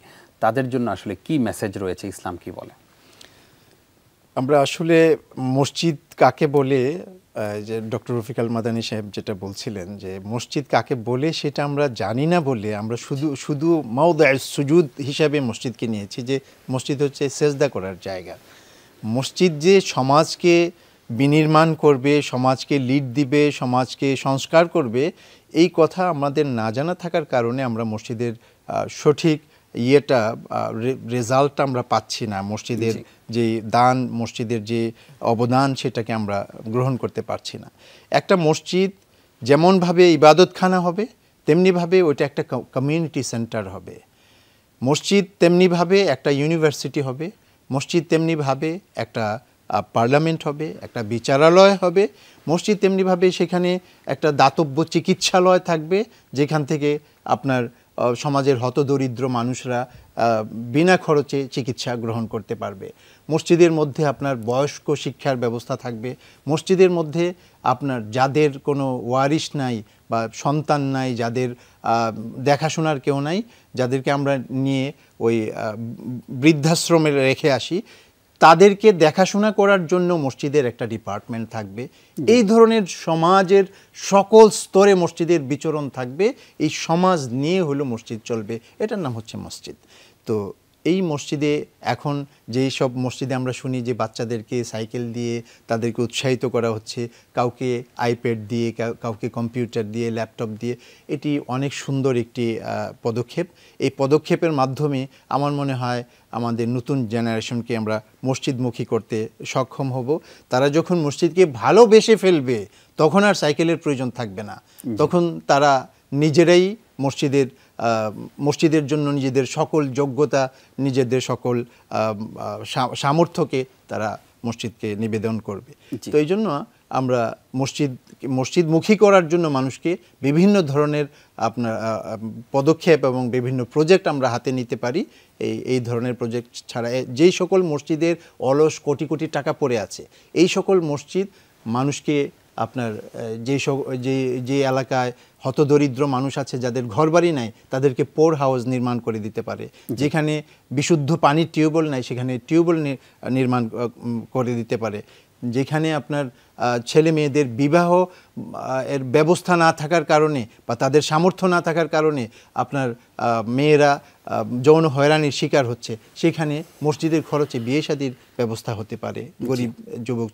তাদের জন্য আসলে কি মেসেজ রয়েছে? ইসলাম কি বলে? আমরা আসলে মসজিদ কাকে বলে, যে ডক্টর রফিক মাদানী সাহেব যেটা বলছিলেন যে মসজিদ কাকে বলে সেটা আমরা জানি না বলে আমরা শুধু মাওদায়ে সুজুদ হিসাবে মসজিদকে নিয়েছি, যে মসজিদ হচ্ছে সেজদা করার জায়গা। মসজিদ যে সমাজকে বিনির্মাণ করবে, সমাজকে লিড দিবে, সমাজকে সংস্কার করবে, এই কথা আমাদের না জানা থাকার কারণে আমরা মসজিদের সঠিক রেজাল্টটা আমরা পাচ্ছি না। মসজিদের যে দান, মসজিদের যে অবদান, সেটাকে আমরা গ্রহণ করতে পারছি না। একটা মসজিদ যেমনভাবে ইবাদতখানা হবে, তেমনিভাবে ওইটা একটা কমিউনিটি সেন্টার হবে। মসজিদ তেমনিভাবে একটা ইউনিভার্সিটি হবে, মসজিদ তেমনিভাবে একটা পার্লামেন্ট হবে, একটা বিচারালয় হবে। মসজিদ তেমনিভাবে সেখানে একটা দাতব্য চিকিৎসালয় থাকবে, যেখান থেকে আপনার সমাজের হতদরিদ্র মানুষরা বিনা খরচে চিকিৎসা গ্রহণ করতে পারবে। মসজিদের মধ্যে আপনার বয়স্ক শিক্ষার ব্যবস্থা থাকবে। মসজিদের মধ্যে আপনার যাদের কোনো ওয়ারিশ নাই বা সন্তান নাই, যাদের দেখাশোনার কেউ নাই, যাদেরকে আমরা নিয়ে ওই বৃদ্ধাশ্রমে রেখে আসি, তাদেরকে দেখাশোনা করার জন্য মসজিদের একটা ডিপার্টমেন্ট থাকবে। এই ধরনের সমাজের সকল স্তরে মসজিদের বিচরণ থাকবে। এই সমাজ নিয়ে হলো মসজিদ চলবে, এটার নাম হচ্ছে মসজিদ। তো এই মসজিদে এখন যেই সব মসজিদে আমরা শুনি যে বাচ্চাদেরকে সাইকেল দিয়ে তাদেরকে উৎসাহিত করা হচ্ছে, কাউকে আইপ্যাড দিয়ে, কাউকে কম্পিউটার দিয়ে, ল্যাপটপ দিয়ে, এটি অনেক সুন্দর একটি পদক্ষেপ। এই পদক্ষেপের মাধ্যমে আমার মনে হয় আমাদের নতুন জেনারেশনকে আমরা মসজিদমুখী করতে সক্ষম হব। তারা যখন মসজিদকে ভালোবেসে ফেলবে তখন আর সাইকেলের প্রয়োজন থাকবে না, তখন তারা নিজেরাই মসজিদের জন্য নিজেদের সকল যোগ্যতা, নিজেদের সকল সামর্থ্যকে তারা মসজিদকে নিবেদন করবে। তো এই জন্য আমরা মসজিদমুখী করার জন্য মানুষকে বিভিন্ন ধরনের আপনার পদক্ষেপ এবং বিভিন্ন প্রজেক্ট আমরা হাতে নিতে পারি। এই ধরনের প্রজেক্ট ছাড়া যেই সকল মসজিদের অলস কোটি কোটি টাকা পড়ে আছে, এই সকল মসজিদ মানুষকে আপনার যে এলাকায় হতদরিদ্র মানুষ আছে, যাদের ঘরবাড়ি নাই, তাদেরকে পোর হাউস নির্মাণ করে দিতে পারে। যেখানে বিশুদ্ধ পানির টিউবওয়েল নাই, সেখানে টিউবওয়েল নির্মাণ করে দিতে পারে। যেখানে আপনার ছেলে মেয়েদের বিবাহ এর ব্যবস্থা না থাকার কারণে বা তাদের সামর্থ্য না থাকার কারণে আপনার মেয়েরা যৌন হয়রানির শিকার হচ্ছে, সেখানে মসজিদের খরচে বিয়ে শাদীর ব্যবস্থা হতে পারে গরিব যুবক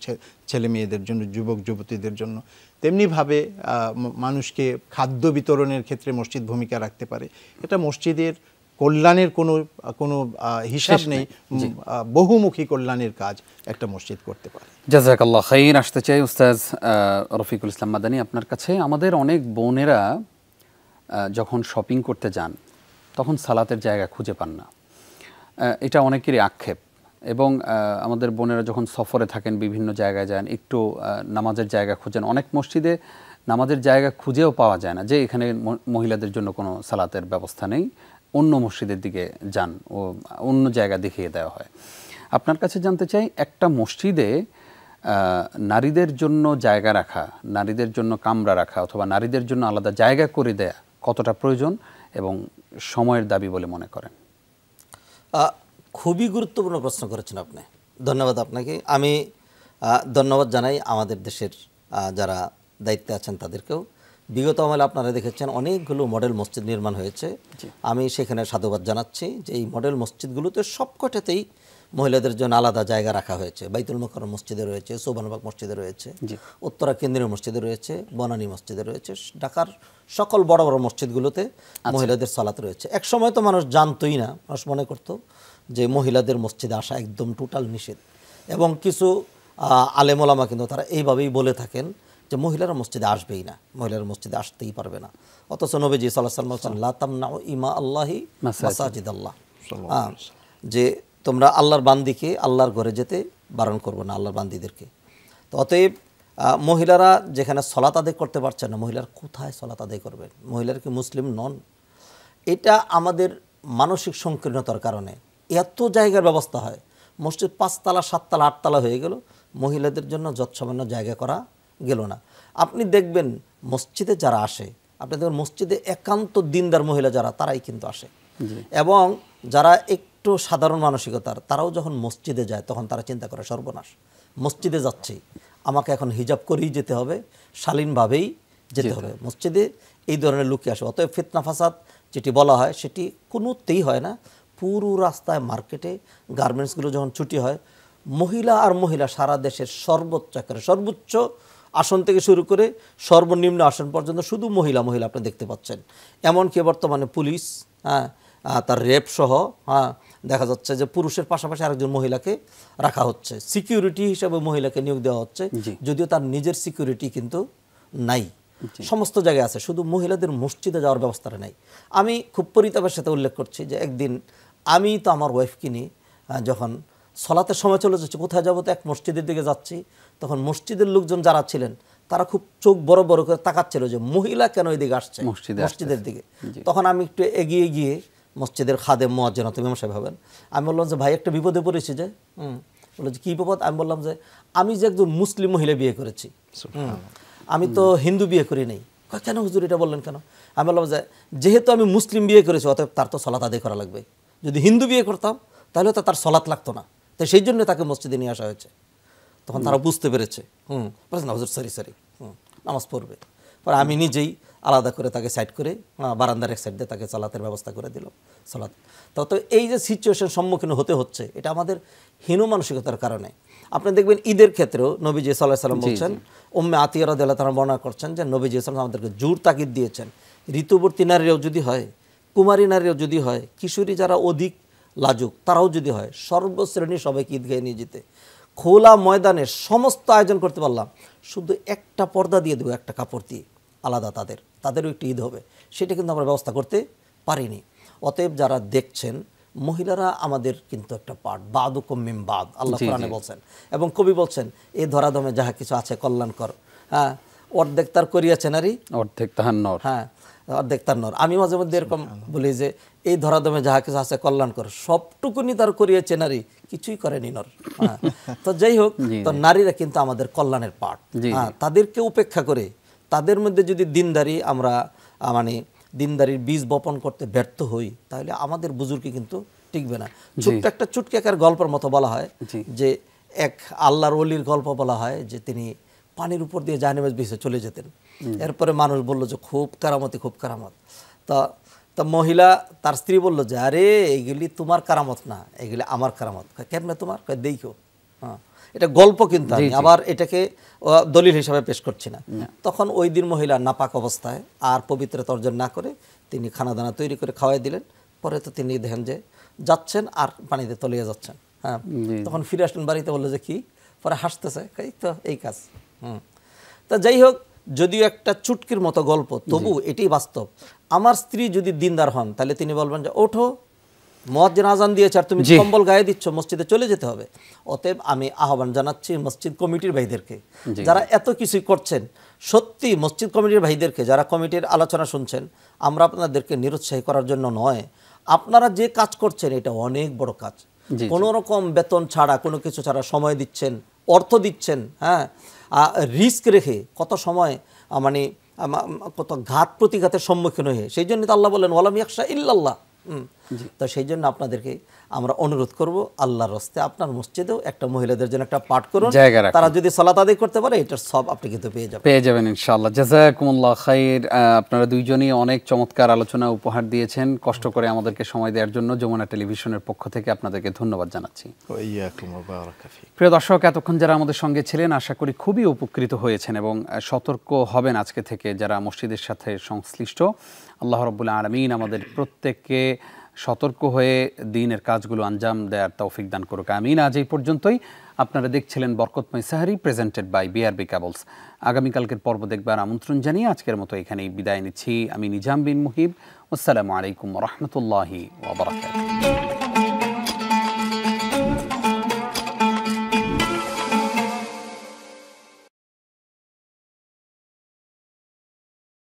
ছেলে মেয়েদের জন্য, যুবক যুবতীদের জন্য। তেমনিভাবে মানুষকে খাদ্য বিতরণের ক্ষেত্রে মসজিদ ভূমিকা রাখতে পারে। এটা মসজিদের কল্যাণের কোনো হিসাব নেই, বহুমুখী কল্যাণের কাজ একটা মসজিদ করতে পারে। জাযাকাল্লাহ খাইর। আসতে চাই উস্তাজ রফিকুল ইসলাম মাদানী আপনার কাছে। আমাদের অনেক বোনেরা যখন শপিং করতে যান তখন সালাতের জায়গা খুঁজে পান না, এটা অনেকেরই আক্ষেপ। এবং আমাদের বোনেরা যখন সফরে থাকেন, বিভিন্ন জায়গায় যান, একটু নামাজের জায়গা খুঁজেন, অনেক মসজিদে নামাজের জায়গা খুঁজেও পাওয়া যায় না, যে এখানে মহিলাদের জন্য কোনো সালাতের ব্যবস্থা নেই, অন্য মসজিদের দিকে যান ও অন্য জায়গা দেখিয়ে দেওয়া হয়। আপনার কাছে জানতে চাই, একটা মসজিদে নারীদের জন্য জায়গা রাখা, নারীদের জন্য কামরা রাখা অথবা নারীদের জন্য আলাদা জায়গা করে দেয়া কতটা প্রয়োজন এবং সময়ের দাবি বলে মনে করেন? খুবই গুরুত্বপূর্ণ প্রশ্ন করেছেন আপনি, ধন্যবাদ আপনাকে। আমি ধন্যবাদ জানাই আমাদের দেশের যারা দায়িত্বে আছেন তাদেরকেও। বিগত আমলে আপনারা দেখেছেন অনেকগুলো মডেল মসজিদ নির্মাণ হয়েছে, আমি সেখানে সাধুবাদ জানাচ্ছি যে এই মডেল মসজিদগুলোতে সবকটাতেই মহিলাদের জন্য আলাদা জায়গা রাখা হয়েছে। বাইতুল মুকাররম মসজিদে রয়েছে, সোবানবাগ মসজিদে রয়েছে, উত্তরা কেন্দ্রীয় মসজিদে রয়েছে, বনানী মসজিদে রয়েছে, ঢাকার সকল বড় বড় মসজিদগুলোতে মহিলাদের সালাত রয়েছে। এক সময় তো মানুষ জানতোই না, মানুষ মনে করতো যে মহিলাদের মসজিদে আসা একদম টোটাল নিষেধ। এবং কিছু আলেম ওলামা কিন্তু তারা এইভাবেই বলে থাকেন যে মহিলারা মসজিদে আসবেই না, মহিলারা মসজিদে আসতেই পারবে না। অথচ নবীজি সাল্লাল্লাহু আলাইহি ওয়াসাল্লাম লা তামনাউ ইমা আল্লাহি মাসাজিদ আল্লাহ, যে তোমরা আল্লাহর বান্দিকে আল্লাহর ঘরে যেতে বারণ করবো না, আল্লাহর বান্দিদেরকে। তো অতএব মহিলারা যেখানে সলাত আদায় করতে পারছে না, মহিলারা কোথায় সলাত আদায় করবেন? মহিলারা কি মুসলিম নন? এটা আমাদের মানসিক সংকীর্ণতার কারণে এত জায়গার ব্যবস্থা হয়, মসজিদ 5 তলা 7 তলা 8 তলা হয়ে গেল, মহিলাদের জন্য যৎসামান্য জায়গা করা গেল না। আপনি দেখবেন মসজিদে যারা আসে, আপনি দেখবেন মসজিদে একান্ত দিনদার মহিলা যারা, তারাই কিন্তু আসে। এবং যারা একটু সাধারণ মানসিকতার, তারাও যখন মসজিদে যায় তখন তারা চিন্তা করে সর্বনাশ, মসজিদে যাচ্ছি, আমাকে এখন হিজাব করেই যেতে হবে, শালীনভাবেই যেতে হবে। মসজিদে এই ধরনের লোকই আসে। অতএব ফিতনা ফাসাদ যেটি বলা হয় সেটি কোনোতেই হয় না। পুরো রাস্তায়, মার্কেটে, গার্মেন্টসগুলো যখন ছুটি হয়, মহিলা আর মহিলা সারা দেশের সর্বোচ্চ আকারে, সর্বোচ্চ আসন থেকে শুরু করে সর্বনিম্ন আসন পর্যন্ত শুধু মহিলা মহিলা আপনি দেখতে পাচ্ছেন। এমনকি বর্তমানে পুলিশ তার রেপ সহ দেখা যাচ্ছে যে পুরুষের পাশাপাশি আরেকজন মহিলাকে রাখা হচ্ছে, সিকিউরিটি হিসেবে মহিলাকে নিয়োগ দেওয়া হচ্ছে, যদিও তার নিজের সিকিউরিটি কিন্তু নাই। সমস্ত জায়গায় আছে, শুধু মহিলাদের মসজিদে যাওয়ার ব্যবস্থাটা নাই। আমি খুব পরিতাপের সাথে উল্লেখ করছি যে একদিন আমি তো আমার ওয়াইফকে নিয়ে যখন সলাতের সময় চলে যাচ্ছে, কোথায় যাবো, তো এক মসজিদের দিকে যাচ্ছি, তখন মসজিদের লোকজন যারা ছিলেন তারা খুব চোখ বড় বড় করে তাকাচ্ছিল যে মহিলা কেন এদিকে আসছে মসজিদের দিকে। তখন আমি একটু এগিয়ে গিয়ে মসজিদের খাদেম মুয়াজ্জিন ইমাম সাহেব হবেন, আমি বললাম যে ভাই একটা বিপদে পড়েছি। যে বললো যে কী বিপদ? আমি বললাম যে আমি যে একজন মুসলিম মহিলা বিয়ে করেছি, আমি তো হিন্দু বিয়ে করি নাই। কেন হুজুর এটা বললেন কেন? আমি বললাম যে যেহেতু আমি মুসলিম বিয়ে করেছি, অতএব তার তো সলাত আদায় করা লাগবে। যদি হিন্দু বিয়ে করতাম তাহলে তো তার সলাত লাগতো না, তাই সেই জন্য তাকে মসজিদে নিয়ে আসা হয়েছে। তখন তারা বুঝতে পেরেছে, বলছে না হুজুর সরি নামাজ পড়বে। পরে আমি নিজেই আলাদা করে তাকে সাইড করে বারান্দার এক সাইড দিয়ে তাকে সালাতের ব্যবস্থা করে দিল সালাত। তো এই যে সিচুয়েশন সম্মুখীন হতে হচ্ছে, এটা আমাদের হীন মানসিকতার কারণে। আপনি দেখবেন ঈদের ক্ষেত্রেও নবীজি সাল্লাল্লাহু আলাইহি ওয়াসাল্লাম বলছেন, উম্মে আতিয়া রাদিয়াল্লাহু তাআলা বর্ণনা করছেন যে নবীজি সাল্লাল্লাহু আলাইহি ওয়াসাল্লাম আমাদেরকে জোর তাকিদ দিয়েছেন, ঋতুবর্তী নারীরাও যদি হয়, কুমারী নারীরাও যদি হয়, কিশোরী যারা অধিক লাজুক তারাও যদি হয়, সর্বশ্রেণীর সবাইকে ঈদগাহে নিয়ে যেতে খোলা ময়দানে সমস্ত আয়োজন করতে পারলাম, শুধু একটা পর্দা দিয়ে দেবো, একটা কাপড় দিয়ে আলাদা তাদেরও একটু ঈদ হবে, সেটা কিন্তু আমরা ব্যবস্থা করতে পারিনি। অতএব যারা দেখছেন, মহিলারা আমাদের কিন্তু একটা পার্ট, বাদুকুম মিন বাদ, আল্লাহ কোরআনে বলছেন। এবং কবি বলছেন, এই ধরাধামে যাহা কিছু আছে কল্যাণকর, হ্যাঁ, অর্ধেক তার করিয়াছে নারী, অর্ধেক তাহার নর, হ্যাঁ, অর্ধেক তার নর। আমি মাঝে মধ্যে এরকম বলি যে এই ধরাধামে যাহা কিছু আছে কল্যাণকর, সবটুকুনি তার করিয়েছে নারী, কিছুই করেনি নর। হ্যাঁ, তো যাই হোক, তো নারীরা কিন্তু আমাদের কল্যাণের পার্ট। হ্যাঁ, তাদেরকে উপেক্ষা করে তাদের মধ্যে যদি দিনদারি আমরা মানে দিনদারির বীজ বপন করতে ব্যর্থ হই, তাহলে আমাদের বুজুর্গি কিন্তু টিকবে না। ছোট্ট একটা চুটকাকার গল্পের মতো বলা হয় যে এক আল্লাহর ওলির গল্প বলা হয় যে তিনি পানির উপর দিয়ে জাহান্নামে ভেসে চলে যেতেন। এরপরে মানুষ বলল যে খুব কারামতি, খুব কারামত। তা মহিলা তার স্ত্রী বলল যে আরে এইগুলি তোমার কারামত না, এগুলি আমার কারামত। কেমনে তোমার? দেখো, হ্যাঁ, এটা গল্প কিন্তু আমি আবার এটাকে দলিল হিসাবে পেশ করছি না। তখন ওই দিন মহিলা নাপাক অবস্থায় আর পবিত্রতা অর্জন না করে তিনি খানাদানা তৈরি করে খাওয়াই দিলেন। পরে তো তিনি দেখেন যে যাচ্ছেন আর পানিতে তলিয়ে যাচ্ছেন। হ্যাঁ, তখন ফিরে আসলেন বাড়িতে, বললো যে কি? পরে হাসতেছে, এই তো এই কাজ। তা যাই হোক, যদিও একটা চুটকির মতো গল্প, তবু এটাই বাস্তব। আমার স্ত্রী যদি দিনদার হন, তাহলে তিনি বলবেন যে ওঠো, মুয়াজ্জিন আযান দিয়েছে আর তুমি কম্বল গায়ে দিচ্ছ, মসজিদে চলে যেতে হবে। অতএব আমি আহ্বান জানাচ্ছি মসজিদ কমিটির ভাইদেরকে, যারা এত কিছুই করছেন, সত্যি মসজিদ কমিটির ভাইদেরকে, যারা কমিটির আলোচনা শুনছেন, আমরা আপনাদেরকে নিরুৎসাহী করার জন্য নয়, আপনারা যে কাজ করছেন এটা অনেক বড় কাজ। কোনো রকম বেতন ছাড়া, কোনো কিছু ছাড়া সময় দিচ্ছেন, অর্থ দিচ্ছেন, হ্যাঁ, রিস্ক রেখে কত সময় মানে কত ঘাত প্রতিঘাতের সম্মুখীন হয়ে, সেই জন্য তো আল্লাহ বলেন ওয়ালাম ইয়াখশা ইল্লাল্লাহ। তো সেই জন্য আপনাদেরকে আমরা অনুরোধ করব, আল্লাহর রাস্তে আপনার মসজিদেও একটা মহিলাদের জন্য একটা পাঠ করুন, তারা যদি সালাত আদায় করতে পারে এটার সব আপনি কিন্তু পেয়ে যাবেন ইনশাআল্লাহ। জাযাকুমুল্লাহ খাইর। আপনারা দুইজনই অনেক চমৎকার আলোচনা উপহার দিয়েছেন, কষ্ট করে আমাদেরকে সময় দেওয়ার জন্য যমুনা টেলিভিশনের পক্ষ থেকে আপনাদেরকে ধন্যবাদ জানাচ্ছি। প্রিয় দর্শক, এতক্ষণ যারা আমাদের সঙ্গে ছিলেন, আশা করি খুবই উপকৃত হয়েছেন এবং সতর্ক হবেন আজকে থেকে যারা মসজিদের সাথে সংশ্লিষ্ট। আল্লাহ রাব্বুল আলামিন আমাদের প্রত্যেককে সতর্ক হয়ে দ্বীনের কাজগুলো আঞ্জাম দেওয়ার তৌফিক দান করুক, আমিন। আজ এই পর্যন্তই। আপনারা দেখছিলেন বরকতময় সাহারি, প্রেজেন্টেড বাই বিআরবি কেবলস। আগামীকালকের পর্ব দেখবার আমন্ত্রণ জানিয়ে আজকের মতো এখানেই বিদায় নিচ্ছি। আমি নিজাম বিন মুহিব। আসসালামু আলাইকুম ওয়া রাহমাতুল্লাহি ওয়া বারাকাতুহু।